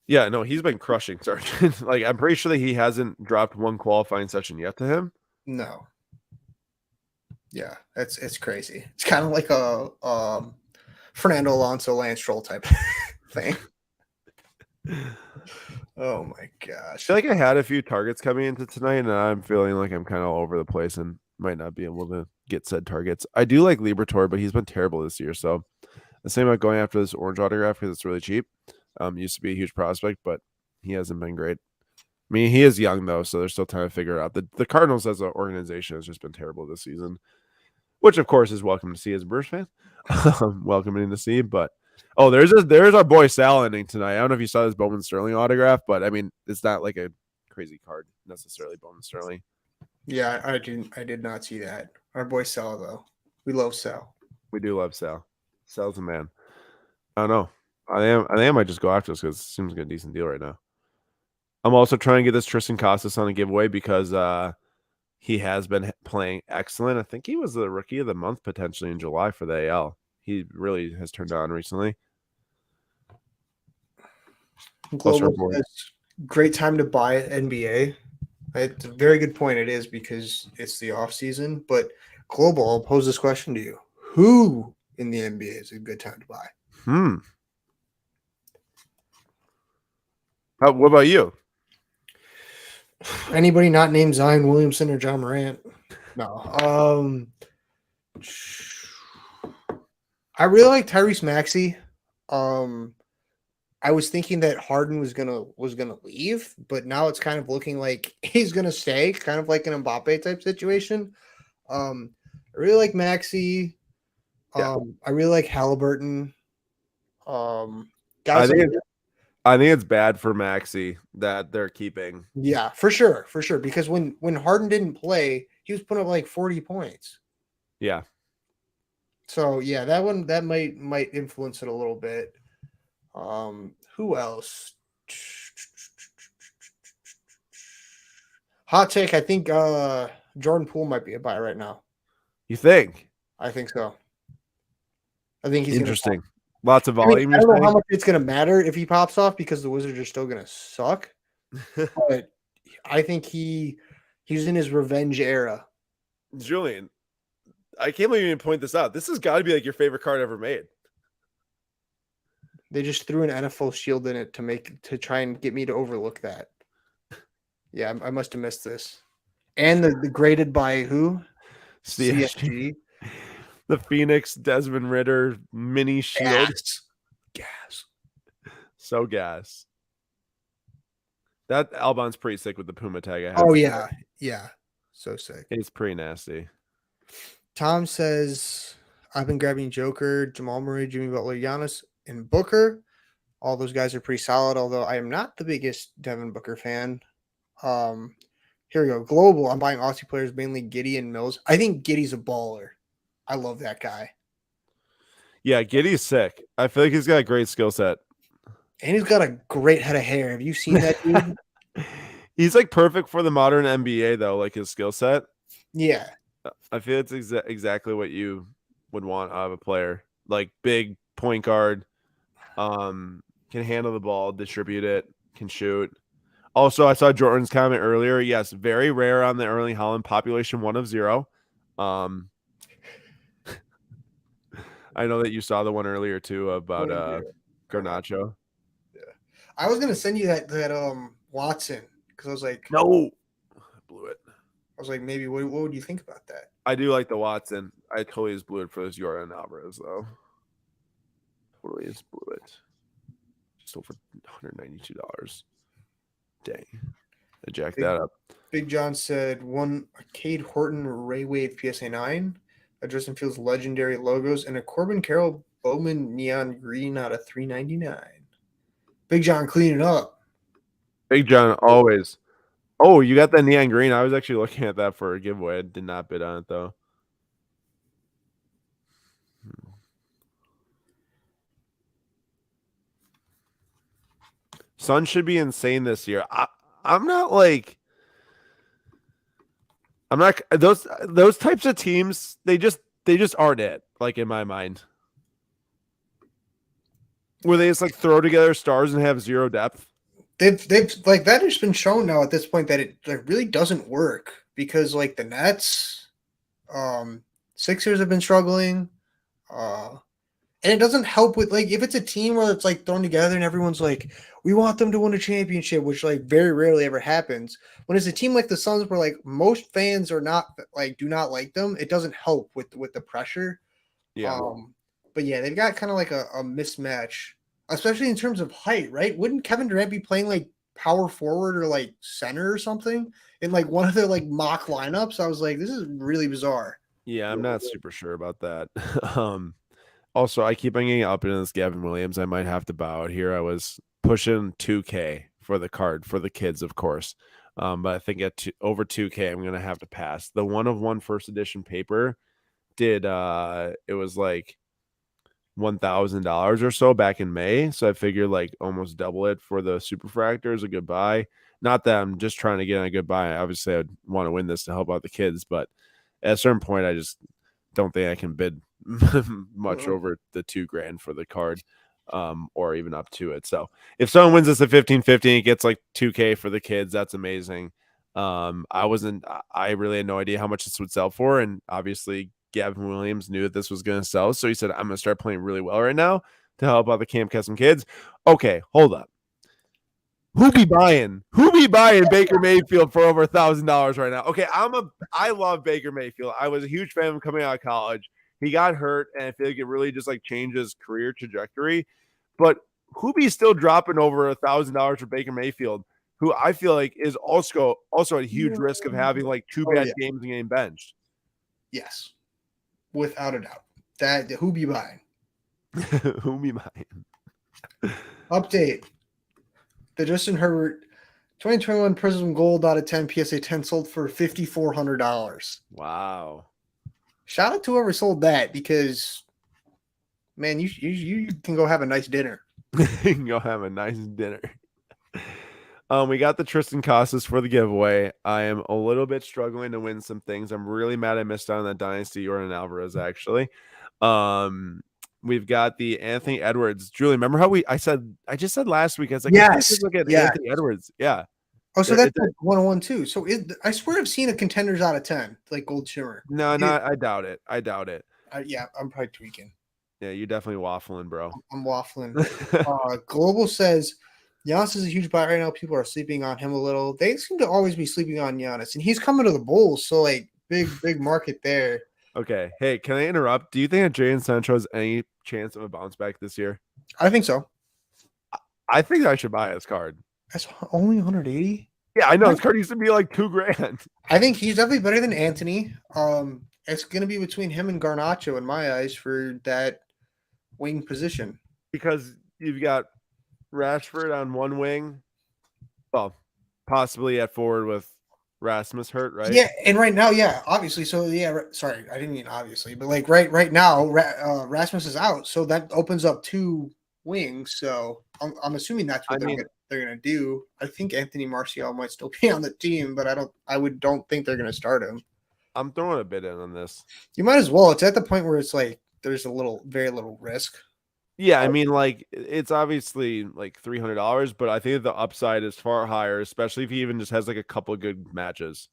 Yeah, no, he's been crushing Sargent. Like I'm pretty sure that he hasn't dropped one qualifying session yet to him. No. Yeah, it's crazy. It's kind of like a Fernando Alonso, Lance Stroll type thing. Oh my gosh. I feel like I had a few targets coming into tonight, and I'm feeling like I'm kind of all over the place and might not be able to get said targets. I do like Liberatore, but he's been terrible this year. So the same about going after this orange autograph because it's really cheap. Used to be a huge prospect, but he hasn't been great. I mean, he is young though, so they're still trying to figure it out. The Cardinals as an organization has just been terrible this season, which of course is welcome to see as a Brewers fan. Welcoming to see, but there's our boy Sal ending tonight. I don't know if you saw this Bowman Sterling autograph, but I mean, it's not like a crazy card necessarily. Bowman Sterling. Yeah, I did not see that. Our boy Sal though, we love Sal. We do love Sal. Sal's a man. I don't know. I think I might just go after this because it seems like a decent deal right now. I'm also trying to get this Tristan Casas on a giveaway because he has been playing excellent. I think he was the rookie of the month potentially in July for the AL. He really has turned on recently. Global says, great time to buy NBA. It's a very good point. It is because it's the off season. But Global, I'll pose this question to you: who in the NBA is a good time to buy? What about you? Anybody not named Zion Williamson or John Morant? No. I really like Tyrese Maxey. I was thinking that Harden was gonna leave, but now it's kind of looking like he's gonna stay, kind of like an Mbappe type situation. I really like Maxi. Yeah. I really like Halliburton. I Guys like think I think it's bad for Maxi that they're keeping. yeah, for sure. Because when Harden didn't play, he was putting up like 40 points. Yeah. So yeah, that one that might influence it a little bit. Who else? Hot take, I think Jordan Poole might be a buy right now. You think? I think so. I think he's gonna pop. Interesting. Lots of I mean, volume, I you're don't know how saying? much it's gonna matter if he pops off because the Wizards are still gonna suck. But I think he's in his revenge era. Julian, I can't believe you even point this out. This has got to be like your favorite card ever made. They just threw an NFL shield in it to try and get me to overlook that. Yeah, I must have missed this. And the graded by who? CSG. The Phoenix Desmond Ritter mini shield. Gas. So gas. That Albon's pretty sick with the Puma tag. Oh yeah. Yeah. So sick. It's pretty nasty. Tom says, I've been grabbing Joker, Jamal Murray, Jimmy Butler, Giannis, and Booker. All those guys are pretty solid, although I am not the biggest Devin Booker fan. Here we go. Global. I'm buying Aussie players, mainly Giddy and Mills. I think Giddy's a baller. I love that guy. Yeah, Giddy's sick. I feel like he's got a great skill set. And he's got a great head of hair. Have you seen that dude? He's like perfect for the modern NBA though, like his skill set. Yeah. I feel it's exactly what you would want out of a player. Like big point guard, can handle the ball, distribute it, can shoot. Also, I saw Jordan's comment earlier. Yes, very rare on the Erling Haaland population 1 of 0. I know that you saw the one earlier too about Garnacho. Yeah. I was gonna send you that Watson because I was like, no, I blew it. I was like, maybe what would you think about that? I do like the Watson. I totally just blew it for this Jordan Alvarez though. Totally just blew it. Just over $192. Dang. I jacked that up. Big John said one Cade Horton Ray Wave PSA 9, a Justin Fields legendary logos, and a Corbin Carroll Bowman neon green out of $3.99. Big John cleaning up. Big John always. Oh, you got that neon green. I was actually looking at that for a giveaway. I did not bid on it though. Sun should be insane this year. I'm not those types of teams, they just aren't it, like in my mind. Where they just like throw together stars and have zero depth. They've like that has been shown now at this point that it really doesn't work because like the Nets, Sixers have been struggling. And it doesn't help with like if it's a team where it's like thrown together and everyone's like, we want them to win a championship, which like very rarely ever happens. When it's a team like the Suns where like most fans are not like do not like them, it doesn't help with the pressure. Yeah. But yeah, they've got kind of like a mismatch, especially in terms of height, right? Wouldn't Kevin Durant be playing like power forward or like center or something in like one of their like mock lineups? I was like, this is really bizarre. Yeah, I'm not super sure about that. Also, I keep bringing up into this Gavin Williams. I might have to bow out here. I was pushing 2K for the card for the kids, of course. But I think at over 2K, I'm going to have to pass. The 1 of 1 first edition paper did, it was like $1,000 or so back in May. So I figured like almost double it for the Superfractor is a good buy. Not that I'm just trying to get on a good buy. Obviously, I'd want to win this to help out the kids. But at a certain point, I just don't think I can bid much over the $2,000 for the card, or even up to it. So if someone wins this at 15-15, it gets like 2K for the kids. That's amazing. I really had no idea how much this would sell for, and obviously Gavin Williams knew that this was going to sell, so he said, I'm going to start playing really well right now to help out the Camp Custom kids. Okay, hold up. Who be buying Baker Mayfield for over $1,000 right now? Okay, I love Baker Mayfield. I was a huge fan of him coming out of college. He got hurt, and I feel like it really just like changed his career trajectory. But who be still dropping over $1,000 for Baker Mayfield, who I feel like is also at huge risk of having like two bad games and getting benched? Yes, without a doubt. That who be buying? Who be mine? Update: the Justin Herbert 2021 Prism Gold out of 10 PSA 10 sold for $5,400. Wow. Shout out to whoever sold that because, man, you can go have a nice dinner. You can go have a nice dinner. We got the Tristan Casas for the giveaway. I am a little bit struggling to win some things. I'm really mad I missed out on that Dynasty Jordan Alvarez, actually. We've got the Anthony Edwards. Julie, remember how I just said last week, I was like, yes, look at yes. Anthony Edwards. Yeah. Oh, so that's like 101 too. So I swear I've seen a contenders out of 10, like Gold Shimmer. No, I doubt it. Yeah, I'm probably tweaking. Yeah, you're definitely waffling, bro. I'm waffling. Global says Giannis is a huge buy right now. People are sleeping on him a little. They seem to always be sleeping on Giannis, and he's coming to the Bulls, so like big market there. Okay. Hey, can I interrupt? Do you think that Jadon Sancho has any chance of a bounce back this year? I think so. I think I should buy his card. That's only 180. Yeah, I know. His card used to be like $2,000. I think he's definitely better than Anthony. It's going to be between him and Garnacho in my eyes for that wing position. Because you've got Rashford on one wing. Well, possibly at forward with Rasmus hurt, right? Yeah, and right now, yeah, obviously. So yeah, sorry, I didn't mean obviously, but like right now, Rasmus is out, so that opens up two wings. So I'm assuming that's what they're gonna do. I think Anthony Martial might still be on the team, but I don't think they're gonna start him. I'm throwing a bid in on this. You might as well. It's at the point where it's like there's very little risk. Yeah, I mean, like it's obviously like $300, but I think the upside is far higher, especially if he even just has like a couple of good matches.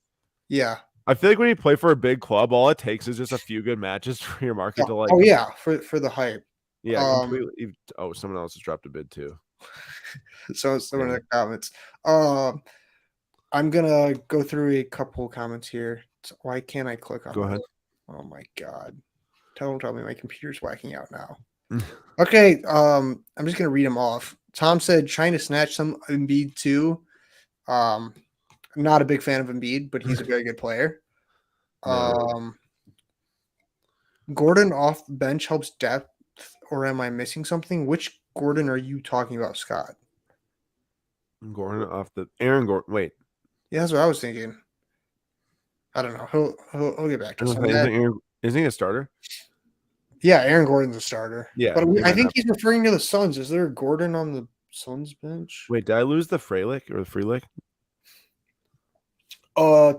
Yeah, I feel like when you play for a big club, all it takes is just a few good matches for your market to like. Oh yeah, for the hype. Yeah, completely. Oh, someone else has dropped a bid too. So someone in the comments. I'm gonna go through a couple comments here. Why can't I click on? Go ahead. Oh my god! Tell me my computer's whacking out now. Okay, I'm just gonna read them off. Tom said trying to snatch some Embiid too. I'm not a big fan of Embiid, but he's a very good player. Gordon off the bench helps depth, or am I missing something? Which Gordon are you talking about, Scott? Gordon off the Aaron Gordon. Wait, yeah, that's what I was thinking. I don't know. He'll get back to us. Isn't he a starter? Yeah, Aaron Gordon's a starter. Yeah, but I think he's referring to the Suns. Is there a Gordon on the Suns bench? Wait, did I lose the Freilich or the Freelick?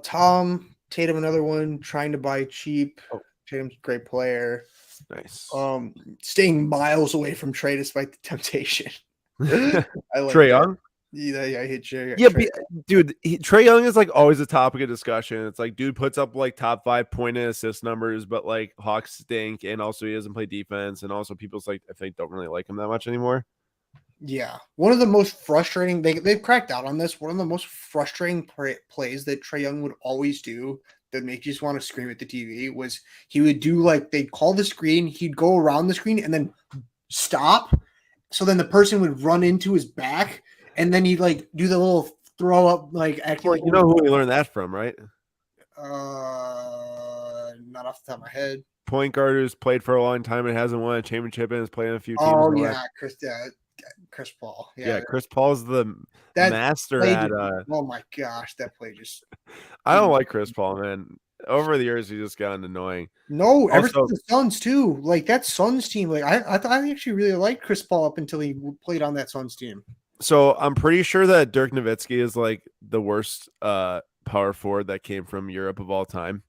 Tom Tatum, another one trying to buy cheap. Oh. Tatum's a great player. Nice. Staying miles away from Trey despite the temptation. I like Trey Young. Yeah, I hit Trey. Yeah, dude, Trey Young is like always a topic of discussion. It's like, dude puts up like top 5 point and assist numbers, but like Hawks stink, and also he doesn't play defense, and also people's like I think don't really like him that much anymore. Yeah, one of the most frustrating they've cracked out on this. One of the most frustrating plays that Trey Young would always do that make you just want to scream at the TV was he would do like they'd call the screen, he'd go around the screen and then stop, so then the person would run into his back. And then he'd like do the little throw up, like acting like you know who we learned that from, right? Not off the top of my head. Point guard who's played for a long time and hasn't won a championship and has played in a few teams. Oh yeah, Chris Paul. Yeah, Chris Paul's the master at. Oh my gosh, that play just. I don't like Chris Paul, man. Over the years, he just gotten annoying. No, ever since the Suns too. Like that Suns team, like I thought I actually really liked Chris Paul up until he played on that Suns team. So I'm pretty sure that Dirk Nowitzki is like the worst power forward that came from Europe of all time,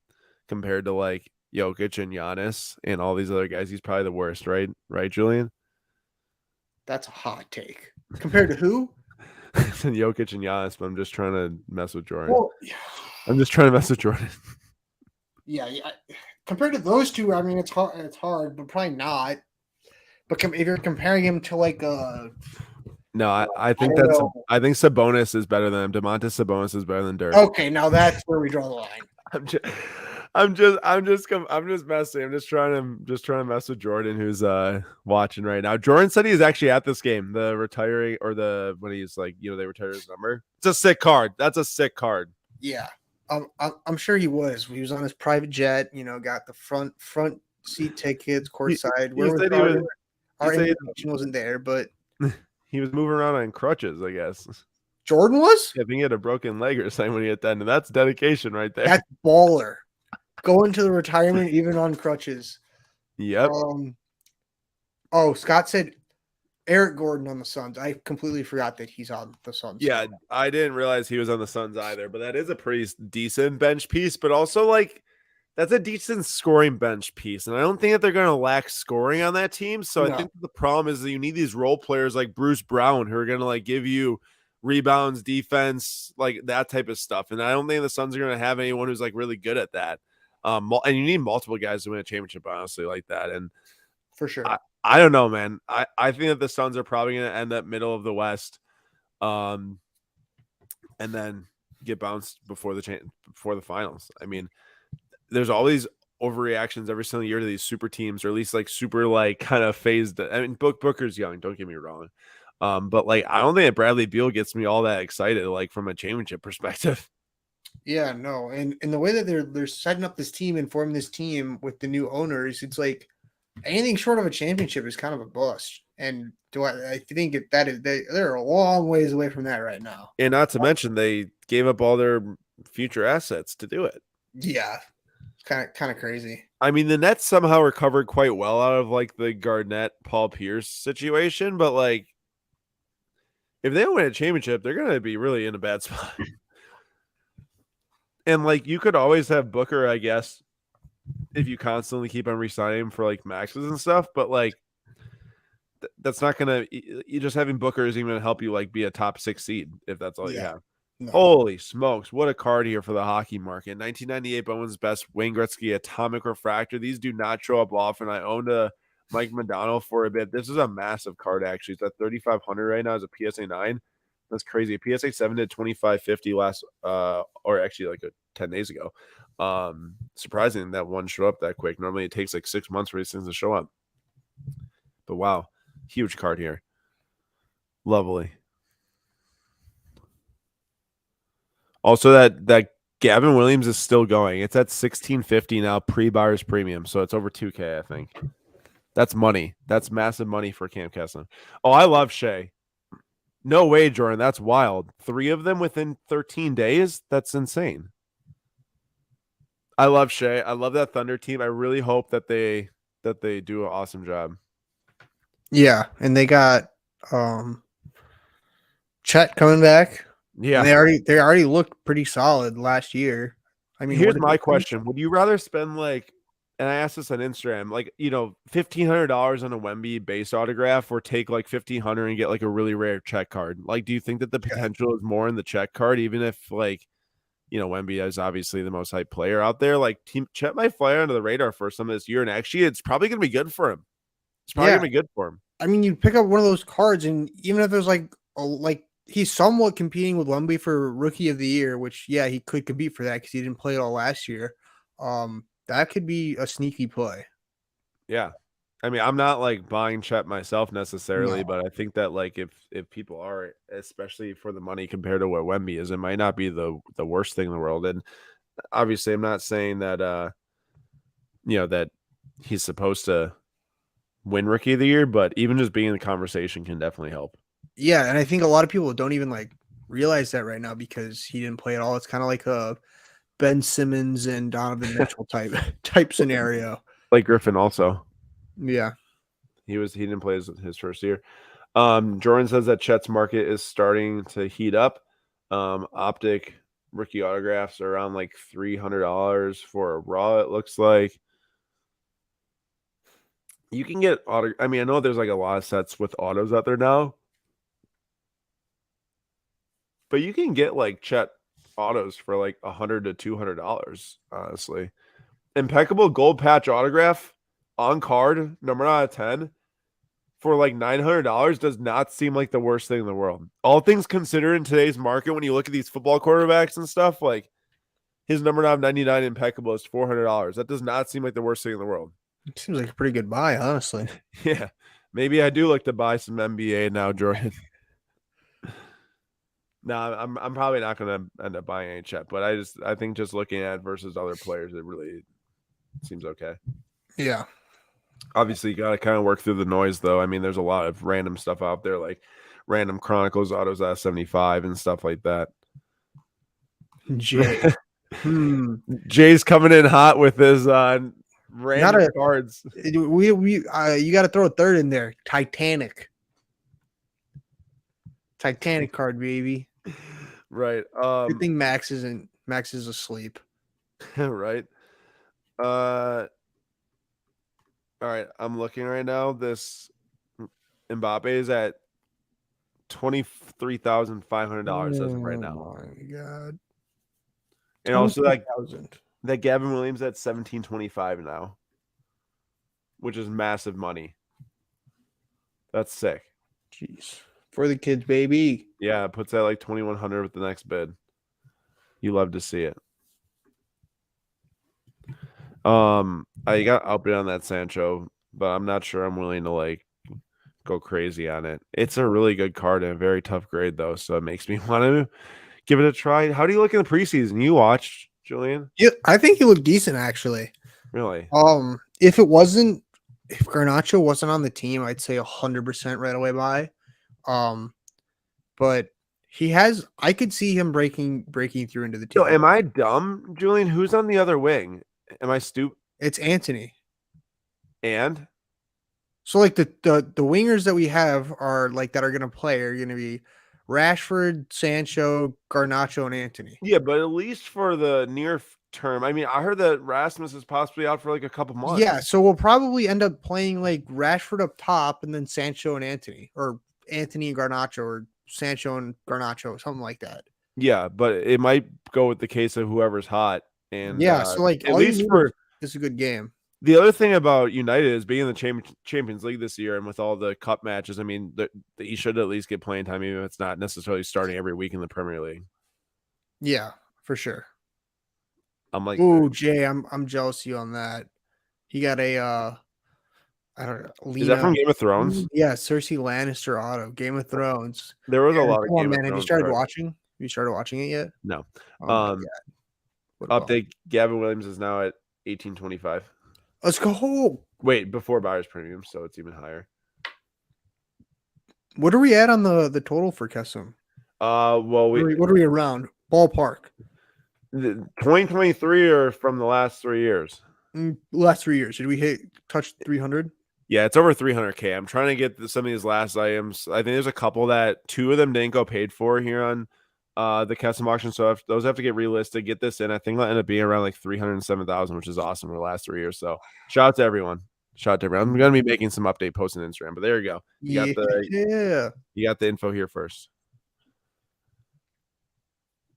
compared to like Jokic and Giannis and all these other guys. He's probably the worst, right? Right, Julian? That's a hot take. Compared to who? Jokic and Giannis, but I'm just trying to mess with Jordan. Well, I'm just trying to mess with Jordan. Yeah. Compared to those two, I mean, it's hard, but probably not. But if you're comparing him to like no, I think I think Sabonis is better than him. Domantas Sabonis is better than Dirk. Okay, now that's where we draw the line. I'm just messing. I'm just trying to mess with Jordan, who's watching right now. Jordan said he's actually at this game, the retiring or when he's like, they retire his number. It's a sick card. That's a sick card. Yeah. I'm sure he was. He was on his private jet. Got the front seat tickets, courtside. You Where was said he was. You our said invitation wasn't there, but he was moving around on crutches, I guess. Jordan was. Yeah, I think he had a broken leg or something when he hit that, and that's dedication right there. That's baller. Going to the retirement even on crutches. Yep. Oh, Scott said Eric Gordon on the Suns. I completely forgot that he's on the Suns. Yeah, still. I didn't realize he was on the Suns either, but that is a pretty decent bench piece, but also like that's a decent scoring bench piece. And I don't think that they're going to lack scoring on that team. So I No. think the problem is that you need these role players like Bruce Brown who are going to like give you rebounds, defense, like that type of stuff. And I don't think the Suns are going to have anyone who's like really good at that. And you need multiple guys to win a championship, honestly, like that. And For sure. I don't know, man. I think that the Suns are probably going to end up middle of the West, and then get bounced before the finals. I mean, there's all these overreactions every single year to these super teams, or at least like super like kind of phased. I mean, Booker's young. Don't get me wrong, but like I don't think that Bradley Beal gets me all that excited, like from a championship perspective. Yeah, no, and the way that they're setting up this team and forming this team with the new owners, it's like anything short of a championship is kind of a bust. And I think they're a long ways away from that right now. And not to mention they gave up all their future assets to do it. Yeah, it's kind of crazy. I mean, the Nets somehow recovered quite well out of like the Garnett Paul Pierce situation, but like if they don't win a championship, they're gonna be really in a bad spot. And like you could always have Booker, I guess, if you constantly keep on resigning him for like maxes and stuff, but like that's not gonna. You just having Booker isn't even gonna help you like be a top 6 seed if that's all you have. No. Holy smokes, what a card here for the hockey market. 1998 Bowman's Best, Wayne Gretzky Atomic Refractor. These do not show up often. I owned a Mike Modano for a bit. This is a massive card, actually. It's at 3,500 right now as a PSA 9. That's crazy. A PSA 7 did 2,550 last, or actually like 10 days ago. Surprising that one showed up that quick. Normally it takes like 6 months for these things to show up. But wow, huge card here. Lovely. Also, that Gavin Williams is still going. It's at 1,650 now, pre-buyer's premium, so it's over 2K, I think. That's money. That's massive money for Cam Kessler. Oh, I love Shea. No way, Jordan. That's wild. 3 of them within 13 days? That's insane. I love Shea. I love that Thunder team. I really hope that they do an awesome job. Yeah, and they got Chet coming back. Yeah, and they already looked pretty solid last year. I mean, here's my question: would you rather spend like, and I asked this on Instagram, like $1,500 on a Wemby base autograph, or take like $1,500 and get like a really rare check card? Like, do you think that the potential is more in the check card, even if like, Wemby is obviously the most hyped player out there? Like, Chet might fly under the radar for some of this year, and actually, it's probably gonna be good for him. It's probably gonna be good for him. I mean, you pick up one of those cards, and even if there's like he's somewhat competing with Wemby for Rookie of the Year, which he could compete for that because he didn't play it all last year. That could be a sneaky play. Yeah, I mean, I'm not like buying Chet myself necessarily, but I think that like if people are, especially for the money compared to what Wemby is, it might not be the worst thing in the world. And obviously, I'm not saying that that he's supposed to win Rookie of the Year, but even just being in the conversation can definitely help. Yeah, and I think a lot of people don't even like realize that right now because he didn't play at all. It's kind of like a Ben Simmons and Donovan Mitchell type scenario. Like Griffin also. Yeah. He didn't play his first year. Jordan says that Chet's market is starting to heat up. Optic rookie autographs are around like $300 for a raw, it looks like. You can get I mean, I know there's like a lot of sets with autos out there now, but you can get like Chet autos for like $100 to $200, honestly. Impeccable gold patch autograph on card, number out of 10, for like $900 does not seem like the worst thing in the world. All things considered in today's market, when you look at these football quarterbacks and stuff, like his number out of 99 impeccable is $400. That does not seem like the worst thing in the world. It seems like a pretty good buy, honestly. Yeah. Maybe I do like to buy some NBA now, Jordan. No, I'm probably not going to end up buying any Chet, but I think just looking at it versus other players, it really seems okay. Yeah. Obviously, you got to kind of work through the noise, though. I mean, there's a lot of random stuff out there, like random Chronicles autos at 75 and stuff like that. Jay. Jay's coming in hot with his random cards. You got to throw a third in there. Titanic card, baby. Right. Good thing Max is asleep. Right. All right. I'm looking right now. This Mbappe is at $23,500 as of right now. Oh my god. And also that Gavin Williams at 1725 now, which is massive money. That's sick. Jeez. For the kids, baby. Yeah, it puts that like 2,100 with the next bid. You love to see it. I got outbid on that Sancho, but I'm not sure I'm willing to like go crazy on it. It's a really good card and a very tough grade though, so it makes me want to give it a try. How do you look in the preseason? You watched, Julian? Yeah, I think he looked decent actually. Really? If Garnacho wasn't on the team, I'd say 100% right away buy. But I could see him breaking through into the team. Yo, am I dumb, Julian? Who's on the other wing? Am I stupid? It's Antony. And so like the wingers that we have are like that are gonna play are gonna be Rashford, Sancho, Garnacho, and Antony. Yeah, but at least for the near term. I mean, I heard that Rasmus is possibly out for like a couple months. Yeah, so we'll probably end up playing like Rashford up top and then Sancho and Antony, or Antony and Garnacho, or Sancho and Garnacho, something like that. Yeah, but it might go with the case of whoever's hot. And yeah, so like at least for it's a good game. The other thing about United is being in the Champions League this year and with all the cup matches. I mean, he should at least get playing time, even if it's not necessarily starting every week in the Premier League. Yeah, for sure. I'm like, oh, Jay, I'm jealous of you on that. He got a I don't know. Is that from Game of Thrones? Yeah, Cersei Lannister auto, Game of Thrones. There was a lot of Game of Thrones. Have you started watching? Have you started watching it yet? No. Update: Gavin Williams is now at 1825. Let's go. Wait, before buyer's premium, so it's even higher. What are we at on the total for Kesum? Well, what are we around? Ballpark. 2023 or from the last 3 years? Last 3 years. Did we touch 300? Yeah, it's over 300K. I'm trying to get some of these last items. I think there's a couple that 2 of them didn't go paid for here on the custom auction, so those have to get relisted. Get this in. I think they'll end up being around like 307,000, which is awesome for the last 3 years. So shout out to everyone. I'm gonna be making some update posts on Instagram, but there you go. You got the info here first.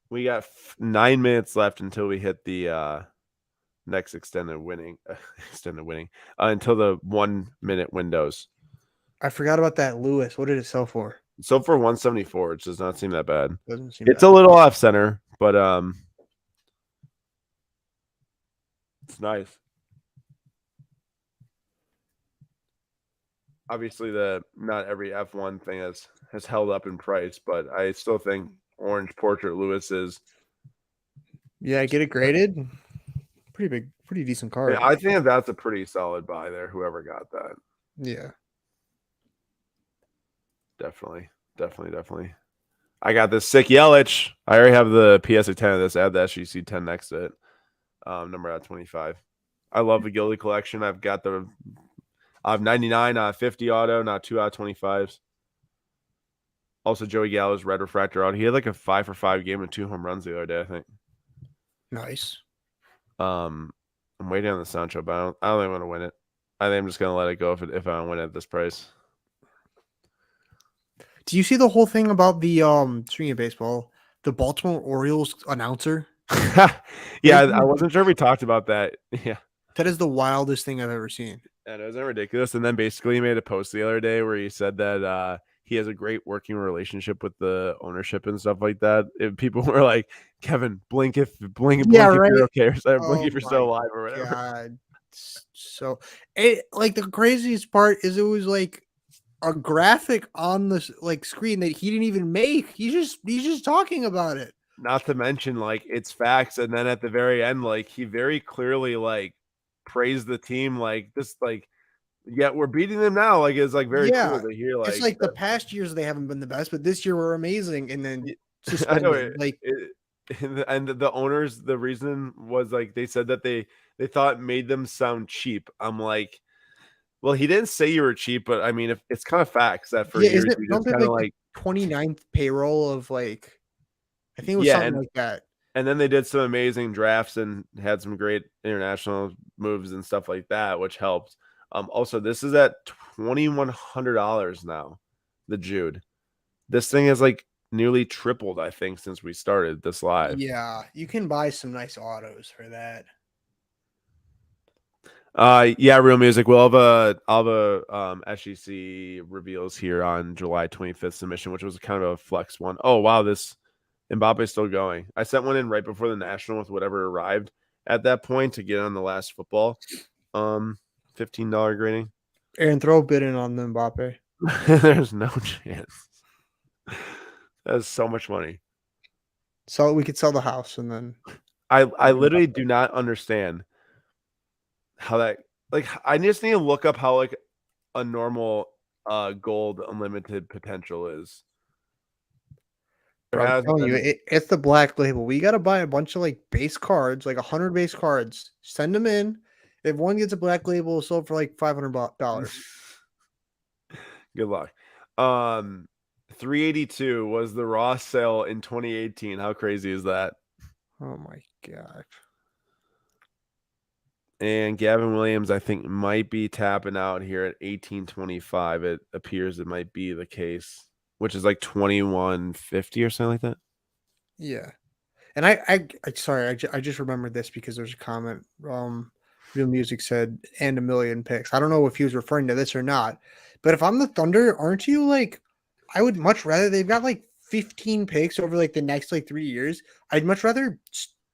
We got 9 minutes left until we hit the next extended winning until the 1 minute windows. I forgot about that Lewis. What did it sell for? So for 174, which does not seem that bad. Doesn't seem it's a little off center, but it's nice. Obviously, not every F1 thing has held up in price, but I still think Orange Portrait Lewis is. Yeah, get it graded. Pretty decent card. Yeah, I think that's a pretty solid buy there. Whoever got that. Yeah. Definitely. I got this sick Yelich. I already have the PSA 10 of this. I have the SGC 10 next to it. Number out 25. I love the Gilded collection. I have 99 out of 50 auto, not 2 out of 25s. Also, Joey Gallo's red refractor auto. He had like a 5-for-5 game and 2 home runs the other day, I think. Nice. I'm waiting on the Sancho, but I don't think I'm going to win it. I think I'm just going to let it go if I don't win it at this price. Do you see the whole thing about the speaking of baseball, the Baltimore Orioles announcer? Yeah, I wasn't sure if we talked about that. Yeah. That is the wildest thing I've ever seen. And it was ridiculous. And then basically he made a post the other day where he said that he has a great working relationship with the ownership and stuff like that. And people were like, Kevin, blink if right. you're okay, or blink if you're still alive or whatever. God. So like the craziest part is it was like a graphic on the screen that he didn't even make. He's just talking about it. Not to mention, like, it's facts, and then at the very end, like, he very clearly, like, praised the team, like, this, like, yeah, we're beating them now, like, it's, like, very Yeah, cool to hear, it's like, like the past years they haven't been the best, but this year were amazing, and then I know suspended. Like, and the owners, the reason was, like, they said that they thought it made them sound cheap. I'm like, well, he didn't say you were cheap, but, I mean, if it's kinda facts that for yeah, years, isn't it? you Don't just they have kinda, like the like 29th payroll of like? I think it was yeah, something like that. and then they did some amazing drafts and had some great international moves and stuff like that, which helped. Also, this is at $2,100 now, the Jude. This thing has, like, nearly tripled, I think, since we started this live. Yeah, you can buy some nice autos for that. Yeah, Real Music. I'll have a SEC reveals here on July 25th submission, which was kind of a flex one. Oh wow, this Mbappe's still going. I sent one in right before the national with whatever arrived at that point to get on the last football. $15 grading. Aaron, throw a bid in on the Mbappe. There's no chance. That's so much money. So we could sell the house and then I literally do not understand how that, like, I just need to look up how, like, a normal gold unlimited potential is. There bro, I'm hasn't telling you, been it's the black label. We gotta buy a bunch of like base cards, like 100 base cards. Send them in. If one gets a black label, sold for like $500. good luck. 382 was the raw sale in 2018. How crazy is that? Oh my god. And Gavin Williams, I think, might be tapping out here at 1825. It appears it might be the case, which is like 2150 or something like that. Yeah. And I sorry, I just remembered this because there's a comment. Real Music said, and a million picks. I don't know if he was referring to this or not, but if I'm the Thunder, aren't you like, I would much rather they've got like 15 picks over like the next like 3 years. I'd much rather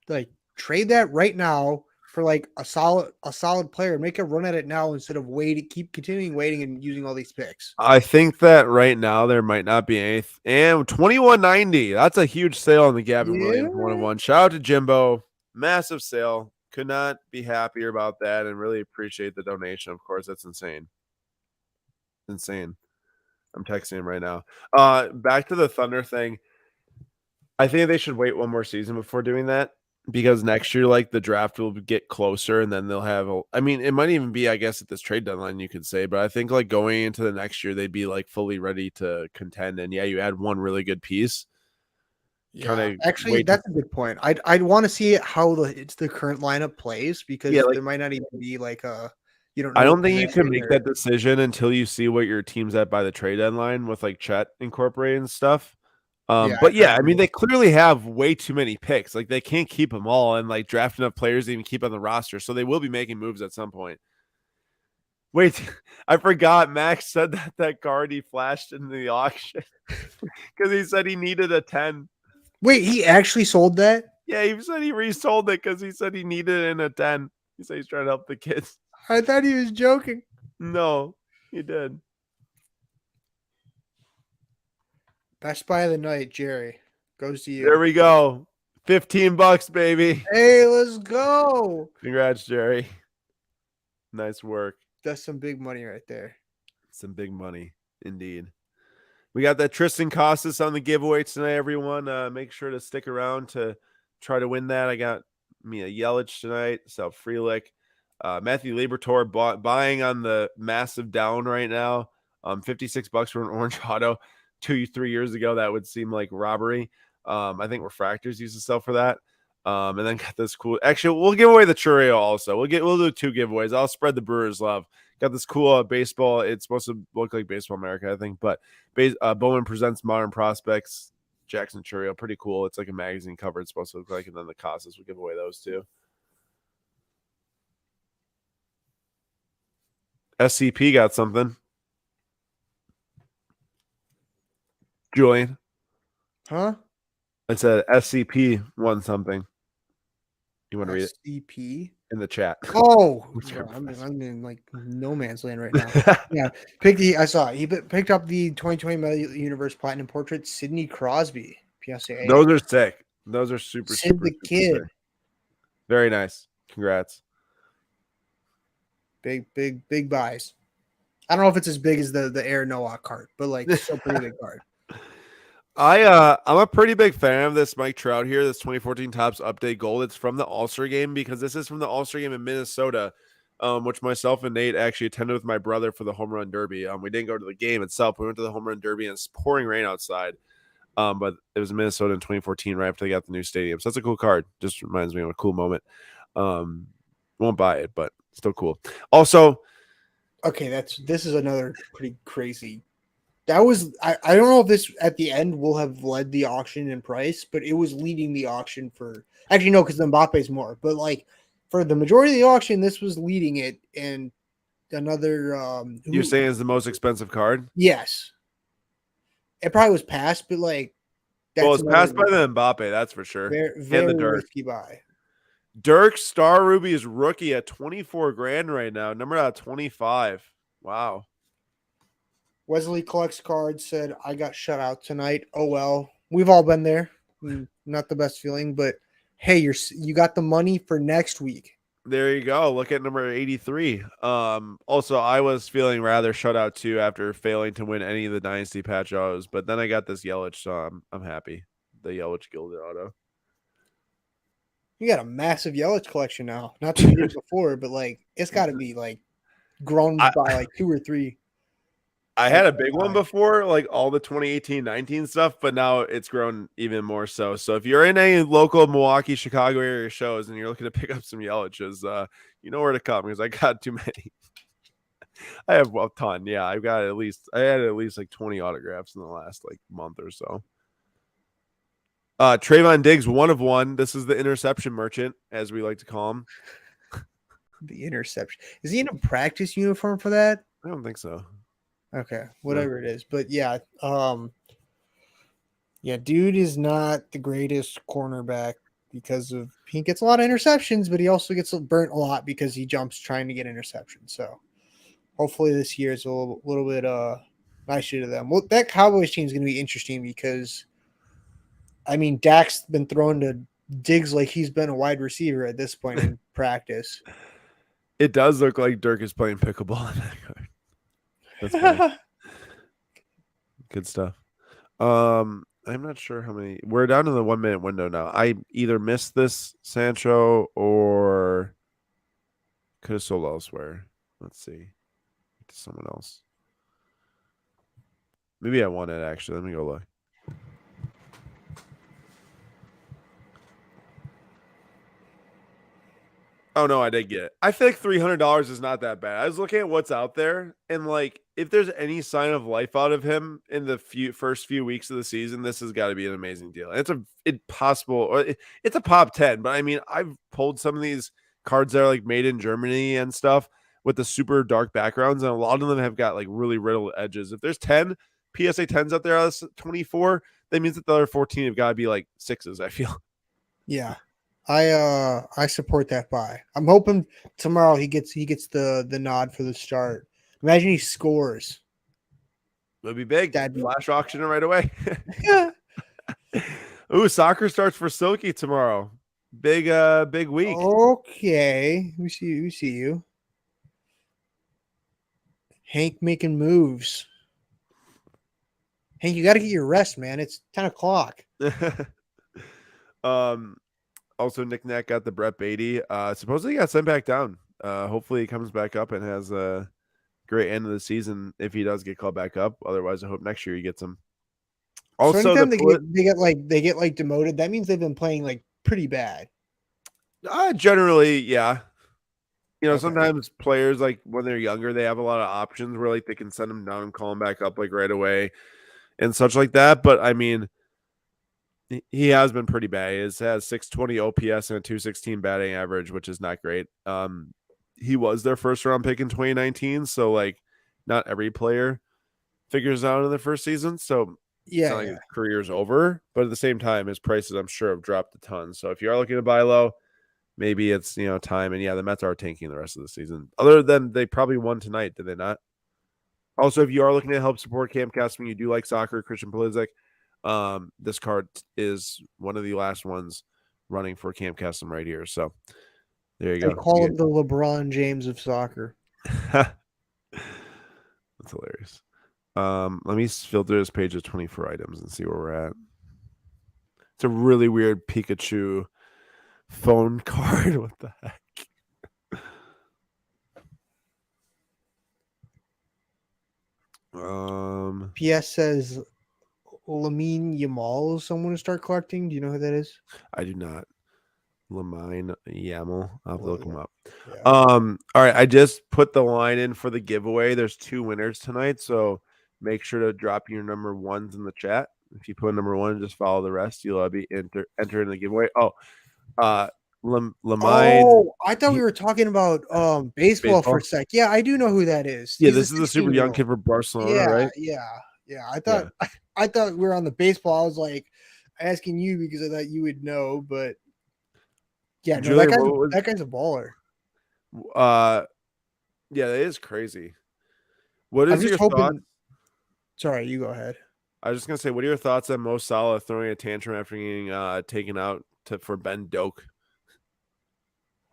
like trade that right now for like a solid player, make a run at it now instead of keep continuing waiting and using all these picks. I think that right now there might not be anything. And 2190. That's a huge sale on the Gavin Williams one of Yeah. one. Shout out to Jimbo. Massive sale. Could not be happier about that and really appreciate the donation. Of course, that's insane. Insane. I'm texting him right now. Back to the Thunder thing. I think they should wait one more season before doing that because next year, like, the draft will get closer and then they'll have I mean, it might even be, I guess, at this trade deadline, you could say, but I think like going into the next year, they'd be like fully ready to contend. And yeah, you add one really good piece. Kind Yeah, of actually, wait. that's a good point. I'd want to see how the current lineup plays Yeah, because like, there might not even be like a you don't I know the don't think you can position make or that decision until you see what your team's at by the trade deadline with like Chet incorporated and stuff. yeah, But I yeah, I mean, agree. they clearly have way too many picks. Like, they can't keep them all and like draft enough players to even keep on the roster. So they will be making moves at some point. Wait, I forgot. Max said that card he flashed in the auction because he said he needed a 10. Wait, he actually sold that? Yeah, he said he resold it because he said he needed it in a 10. He said he's trying to help the kids. I thought he was joking. No, he did. Best buy of the night, Jerry. Goes to There you. we go. $15, baby. Hey, let's go. Congrats, Jerry. Nice work. That's some big money right there. Some big money, indeed. We got that Tristan Costas on the giveaway tonight, everyone. Make sure to stick around to try to win that. I got Mia Yelich tonight, so Frelick. Matthew Libertor buying on the massive down right now. $56 for an orange auto. 2-3 years ago, that would seem like robbery. I think Refractors used to sell for that. And then got this cool. Actually, we'll give away the Churio also. We'll do 2 giveaways. I'll spread the Brewers love. Got this cool baseball. It's supposed to look like Baseball America, I think. But Bowman presents Modern Prospects. Jackson Churio, pretty cool. It's like a magazine cover. It's supposed to look like, and then the Casas will give away those too. SCP got something. Julian. Huh? I said SCP won something. You want to read it SCP. in the chat? Oh, bro, I'm in like no man's land right now. Yeah, I saw it. He picked up the 2020 Metal Universe Platinum Portrait, Sidney Crosby, PSA. Those are sick. Those are super, Sid super, the super Kid. sick. Very nice. Congrats. Big buys. I don't know if it's as big as the Air Noah card, but like still pretty big card. I'm a pretty big fan of this Mike Trout here, this 2014 Topps Update Gold. It's from the All-Star game because this is from the All-Star game in Minnesota, which myself and Nate actually attended with my brother for the home run derby. We didn't go to the game itself. We went to the home run derby and it's pouring rain outside. But it was in Minnesota in 2014 right after they got the new stadium. So that's a cool card. Just reminds me of a cool moment. Won't buy it, but still cool. Also, okay, this is another pretty crazy. That was I don't know if this at the end will have led the auction in price, but it was leading the auction for actually no, because Mbappe's more, but like for the majority of the auction, this was leading it. And another you're saying is the most expensive card? Yes. It probably was passed, but like well, it's passed by the Mbappe, that's for sure. Very and the risky buy. Dirk Star Ruby is rookie at 24 grand right now. Number out 25. Wow. Wesley collects cards, said, I got shut out tonight. Oh, well, we've all been there. Not the best feeling, but hey, you got the money for next week. There you go. Look at number 83. Also, I was feeling rather shut out too after failing to win any of the Dynasty patch autos, but then I got this Yelich, so I'm happy. The Yelich Gilded auto. You got a massive Yelich collection now. Not that you did before, but like it's got to be like grown by like 2 or 3. I had a big one before, like all the 2018-19 stuff, but now it's grown even more so. So if you're in any local Milwaukee, Chicago area shows and you're looking to pick up some Yeliches, you know where to come because I got too many. I have a ton. Yeah, I had at least like 20 autographs in the last like month or so. Trayvon Diggs, 1 of 1. This is the interception merchant, as we like to call him. The interception. Is he in a practice uniform for that? I don't think so. Okay, whatever it is. But yeah, dude is not the greatest cornerback because he gets a lot of interceptions, but he also gets burnt a lot because he jumps trying to get interceptions. So hopefully this year is a little bit nicer to them. Well, that Cowboys team is going to be interesting because I mean Dak's been thrown to Diggs like he's been a wide receiver at this point in practice. It does look like Dirk is playing pickleball in that card. That's funny. Good stuff. I'm not sure how many. We're down to the 1 minute window now. I either missed this Sancho or could have sold elsewhere. Let's see. To someone else. Maybe I won it actually. Let me go look. Oh no, I did get it. I feel like $300 is not that bad. I was looking at what's out there, and like, if there's any sign of life out of him in the first few weeks of the season, this has got to be an amazing deal. It's a pop 10, but I mean, I've pulled some of these cards that are like made in Germany and stuff with the super dark backgrounds, and a lot of them have got like really riddled edges. If there's 10 PSA 10s out there out of 24, that means that the other 14 have got to be like 6s. I feel. Yeah. I support that buy. I'm hoping tomorrow he gets the nod for the start. Imagine he scores. It'll be big. Flash auction it right away. Ooh, soccer starts for Silky tomorrow. Big week. Okay. We see you. Hank making moves. Hank, you got to get your rest, man. It's 10 o'clock. Also, Nick Nack got the Brett Beatty. Supposedly he got sent back down. Hopefully he comes back up and has a great end of the season if he does get called back up. Otherwise, I hope next year he gets him. Also, so anytime they get demoted, that means they've been playing like pretty bad. Generally, yeah. You know, sometimes players, like when they're younger, they have a lot of options where like they can send them down and call them back up like right away and such like that. But I mean, he has been pretty bad. He has 620 OPS and a 216 batting average, which is not great. He was their first round pick in 2019, so like not every player figures out in the first season. So it's not like his career's over, but at the same time, his prices I'm sure have dropped a ton. So if you are looking to buy low, maybe it's time. And yeah, the Mets are tanking the rest of the season. Other than they probably won tonight, did they not? Also, if you are looking to help support Campcast when you do like soccer, Christian Pulisic, this card is one of the last ones running for Campcast right here. So there you They go. call him the LeBron James of soccer. That's hilarious. Let me filter this page of 24 items and see where we're at. It's a really weird Pikachu phone card. What the heck? PS says Lamine Yamal is someone to start collecting. Do you know who that is? I do not. Lamine Yamal. I'll have to look him up. Yeah. All right. I just put the line in for the giveaway. There's 2 winners tonight, so make sure to drop your number ones in the chat. If you put number 1, just follow the rest. You'll be enter in the giveaway. Lamine. Oh, I thought we were talking about baseball for Baseball? a sec. Yeah, I do know who that is. Yeah, He's this is a super young 16-year-old. kid for Barcelona, Yeah, right? yeah. I thought we were on the baseball. I was like asking you because I thought you would know, but yeah, no, Julian, that guy's a baller. Yeah, that is crazy. What I'm is just your hoping. thought? Sorry, you go ahead. I was just gonna say, what are your thoughts on Mo Salah throwing a tantrum after getting taken out for Ben Doak?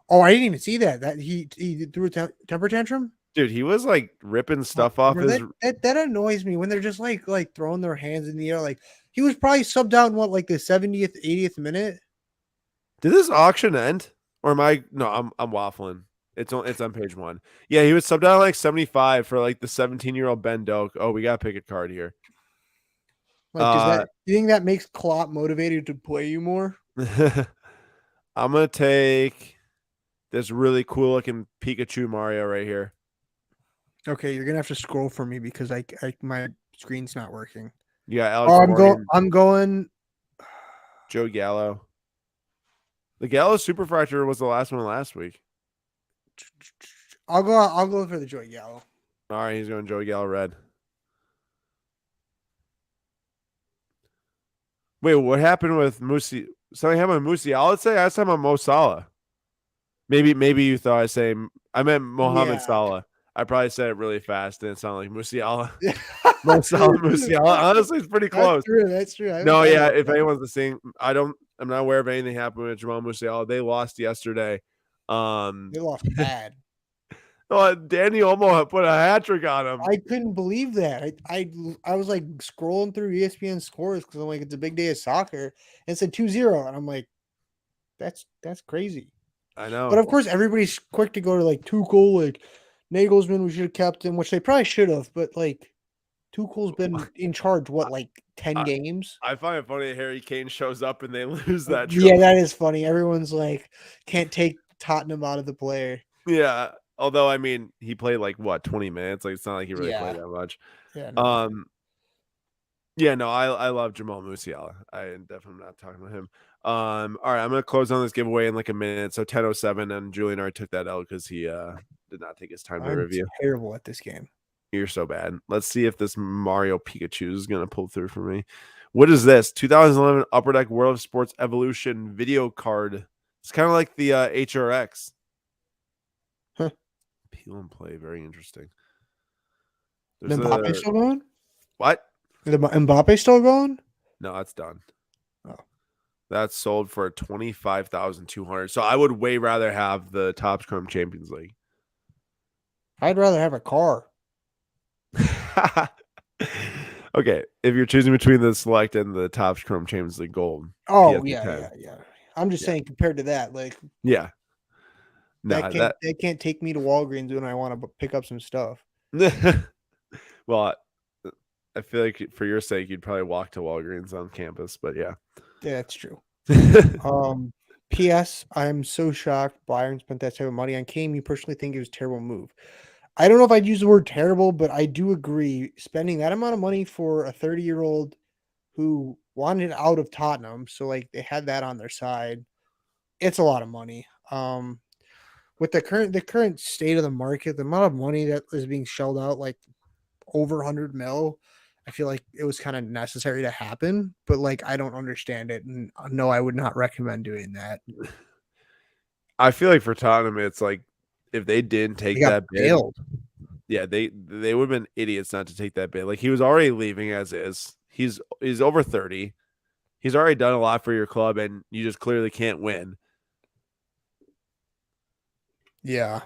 Oh, I didn't even see that. That he threw a temper tantrum. Dude, he was like ripping stuff off Bro, his. that annoys me when they're just like throwing their hands in the air. Like he was probably subbed out in what, like the 70th, 80th minute. Did this auction end, or am I? No, I'm waffling. It's on page 1. Yeah, he was subbed out like 75 for like the 17-year-old Ben Doak. Oh, we gotta pick a card here. Like, do you think that makes Klopp motivated to play you more? I'm gonna take this really cool looking Pikachu Mario right here. Okay, you're gonna have to scroll for me because I my screen's not working. You got Alex. I'm going. Joe Gallo. The Gallo Superfractor was the last one last week. I'll go for the Joy Gallo. All right, he's going Joey Gallo red. Wait, what happened with Musi? Something happened with Musiala today? I was talking about Mo Salah. Maybe you thought I meant Mohamed Salah. I probably said it really fast and it sounded like Musiala. Mo Salah, Musiala. Honestly, it's pretty close. That's true. No, yeah. If anyone's listening, I'm not aware of anything happened with Jamal Musiala. They lost yesterday. They lost bad. Oh, Danny Olmo put a hat trick on him. I couldn't believe that. I was like scrolling through ESPN scores because I'm like, it's a big day of soccer. And it said 2-0. And I'm like, that's crazy. I know. But of course, everybody's quick to go to like Tuchel, like Nagelsmann, we should have kept him, which they probably should have. But like Tuchel's been in charge, like 10 games? I find it funny that Harry Kane shows up and they lose that trophy. Yeah, that is funny. Everyone's like, can't take Tottenham out of the player. Yeah. Although, I mean, he played like 20 minutes. Like, it's not like he really played that much. Yeah. No. I love Jamal Musiala. I am definitely not talking about him. All right, I'm gonna close on this giveaway in like a minute. So 10:07, and Julian already took that out because he did not take his time to review. Terrible at this game. You're so bad. Let's see if this Mario Pikachu is gonna pull through for me. What is this? 2011 Upper Deck World of Sports Evolution video card. It's kind of like the HRX. Huh. Peel and play. Very interesting. The Mbappe still going? What? The Mbappe still going? No, that's done. Oh. That's sold for 25,200. So I would way rather have the Topps Chrome Champions League. I'd rather have a car. Okay, if you're choosing between the Select and the Topps Chrome Champions League Gold. Oh, yeah. I'm just saying compared to that, like yeah. No, that can't take me to Walgreens when I want to pick up some stuff. Well, I feel like for your sake, you'd probably walk to Walgreens on campus, but yeah. Yeah, that's true. P.S. I'm so shocked Bayern spent that type of money on Kane. You personally think it was a terrible move? I don't know if I'd use the word terrible, but I do agree. Spending that amount of money for a 30-year-old who wanted out of Tottenham, so like they had that on their side, it's a lot of money. With the current state of the market, the amount of money that is being shelled out, like over 100 mil, I feel like it was kind of necessary to happen, but like I don't understand it, and no, I would not recommend doing that. I feel like for Tottenham, it's like if they didn't They take got that bid, bailed. yeah, they would have been idiots not to take that bid. Like he was already leaving as is. He's over 30. He's already done a lot for your club, and you just clearly can't win. Yeah.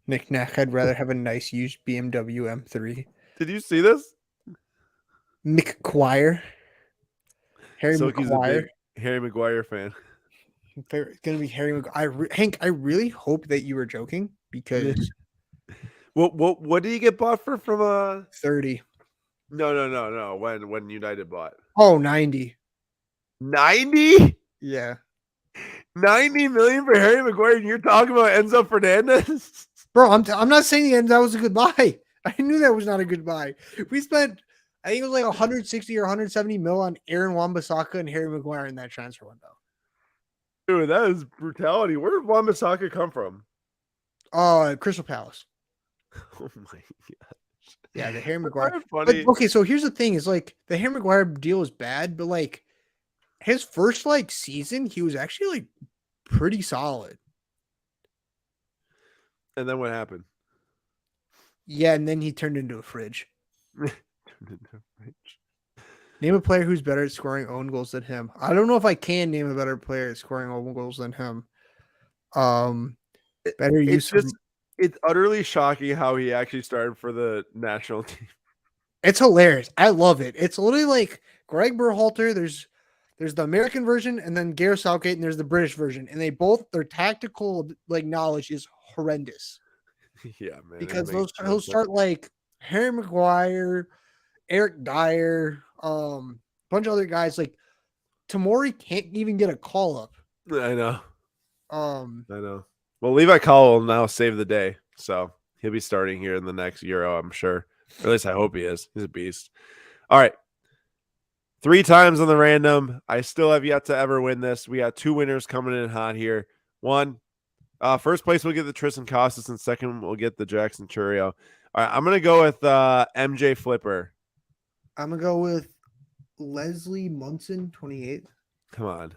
Knick-knack, I'd rather have a nice used BMW M3. Did you see this? McQuire. Harry Silky's a big McQuire. Harry Maguire fan. It's going to be Harry McQuire. Hank, I really hope that you were joking because What did he get bought for from 30. No. When United bought Oh, 90. 90? Yeah. 90 million for Harry Maguire, and you're talking about Enzo Fernandez? Bro, I'm not saying that was a good buy. I knew that was not a good buy. We spent, I think it was like 160 or 170 mil on Aaron Wan-Bissaka and Harry Maguire in that transfer window. Dude, that is brutality. Where did Wan-Bissaka come from? Crystal Palace. Oh my god. Yeah, the Harry Maguire. Funny. But, okay, so here's the thing: is like the Harry Maguire deal is bad, but like his first like season, he was actually like pretty solid. And then what happened? Yeah, and then he turned into a fridge. Name a player who's better at scoring own goals than him. I don't know if I can name a better player at scoring own goals than him. Better use. It's utterly shocking how he actually started for the national team. It's hilarious. I love it. It's literally like Greg Berhalter. There's the American version, and then Gareth Southgate, and there's the British version, and their tactical like knowledge is horrendous. Yeah, man. Because he'll start like Harry Maguire, Eric Dyer, bunch of other guys. Like Tomori can't even get a call up. I know. I know. Well, Levi Cowell will now save the day, so he'll be starting here in the next Euro, I'm sure. Or at least I hope he is. He's a beast. All right. 3 times on the random. I still have yet to ever win this. We got 2 winners coming in hot here. One, first place we'll get the Tristan Costas, and second we'll get the Jackson Churio. All right, I'm gonna go with MJ Flipper. I'm gonna go with Leslie Munson, 28. Come on.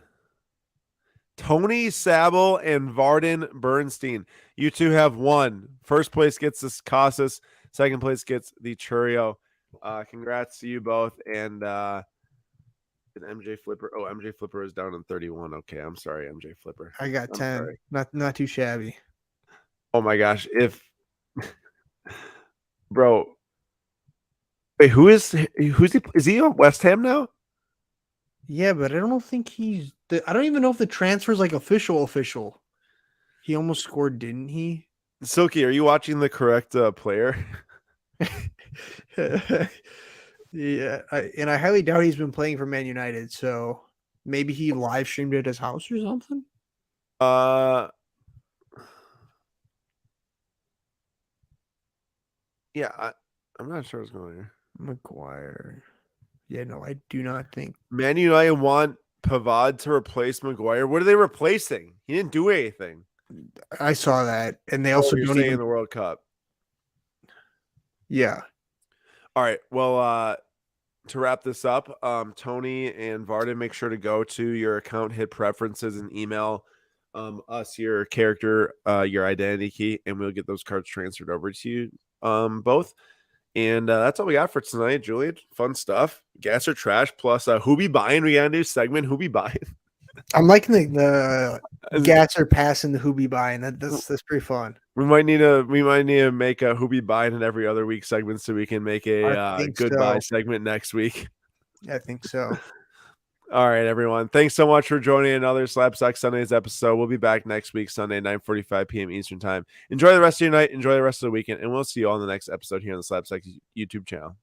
Tony Sable and Varden Bernstein. You two have won. First place gets this Casas. Second place gets the Churio. Congrats to you both. And MJ Flipper. Oh, MJ Flipper is down in 31. Okay, I'm sorry, MJ Flipper. I got 10. Sorry. Not too shabby. Oh my gosh. Bro. Wait, who's he? Is he on West Ham now? Yeah, but I don't think I don't even know if the transfer is like official. He almost scored, didn't he? Silky, are you watching the correct player? Yeah, I highly doubt he's been playing for Man United, so maybe he live streamed at his house or something. Yeah, I'm not sure what's going on here. Maguire. Yeah, no, I do not think. Man United want Pavard to replace Maguire. What are they replacing? He didn't do anything. I saw that, and they also don't in the World Cup. Yeah. All right. Well, to wrap this up, Tony and Varden, make sure to go to your account, hit preferences, and email us your character, your identity key, and we'll get those cards transferred over to you both. And that's all we got for tonight, Julian. Fun stuff. Gas or trash plus who be buying? We got a new segment. Who be buying? I'm liking the gas or passing the who be buying. That's pretty fun. We might need to make a who be buying in every other week segment so we can make a goodbye segment next week. I think so. All right, everyone. Thanks so much for joining another Slapsack Sundays episode. We'll be back next week, Sunday, 9:45 p.m. Eastern time. Enjoy the rest of your night. Enjoy the rest of the weekend, and we'll see you all in the next episode here on the Slapsack YouTube channel.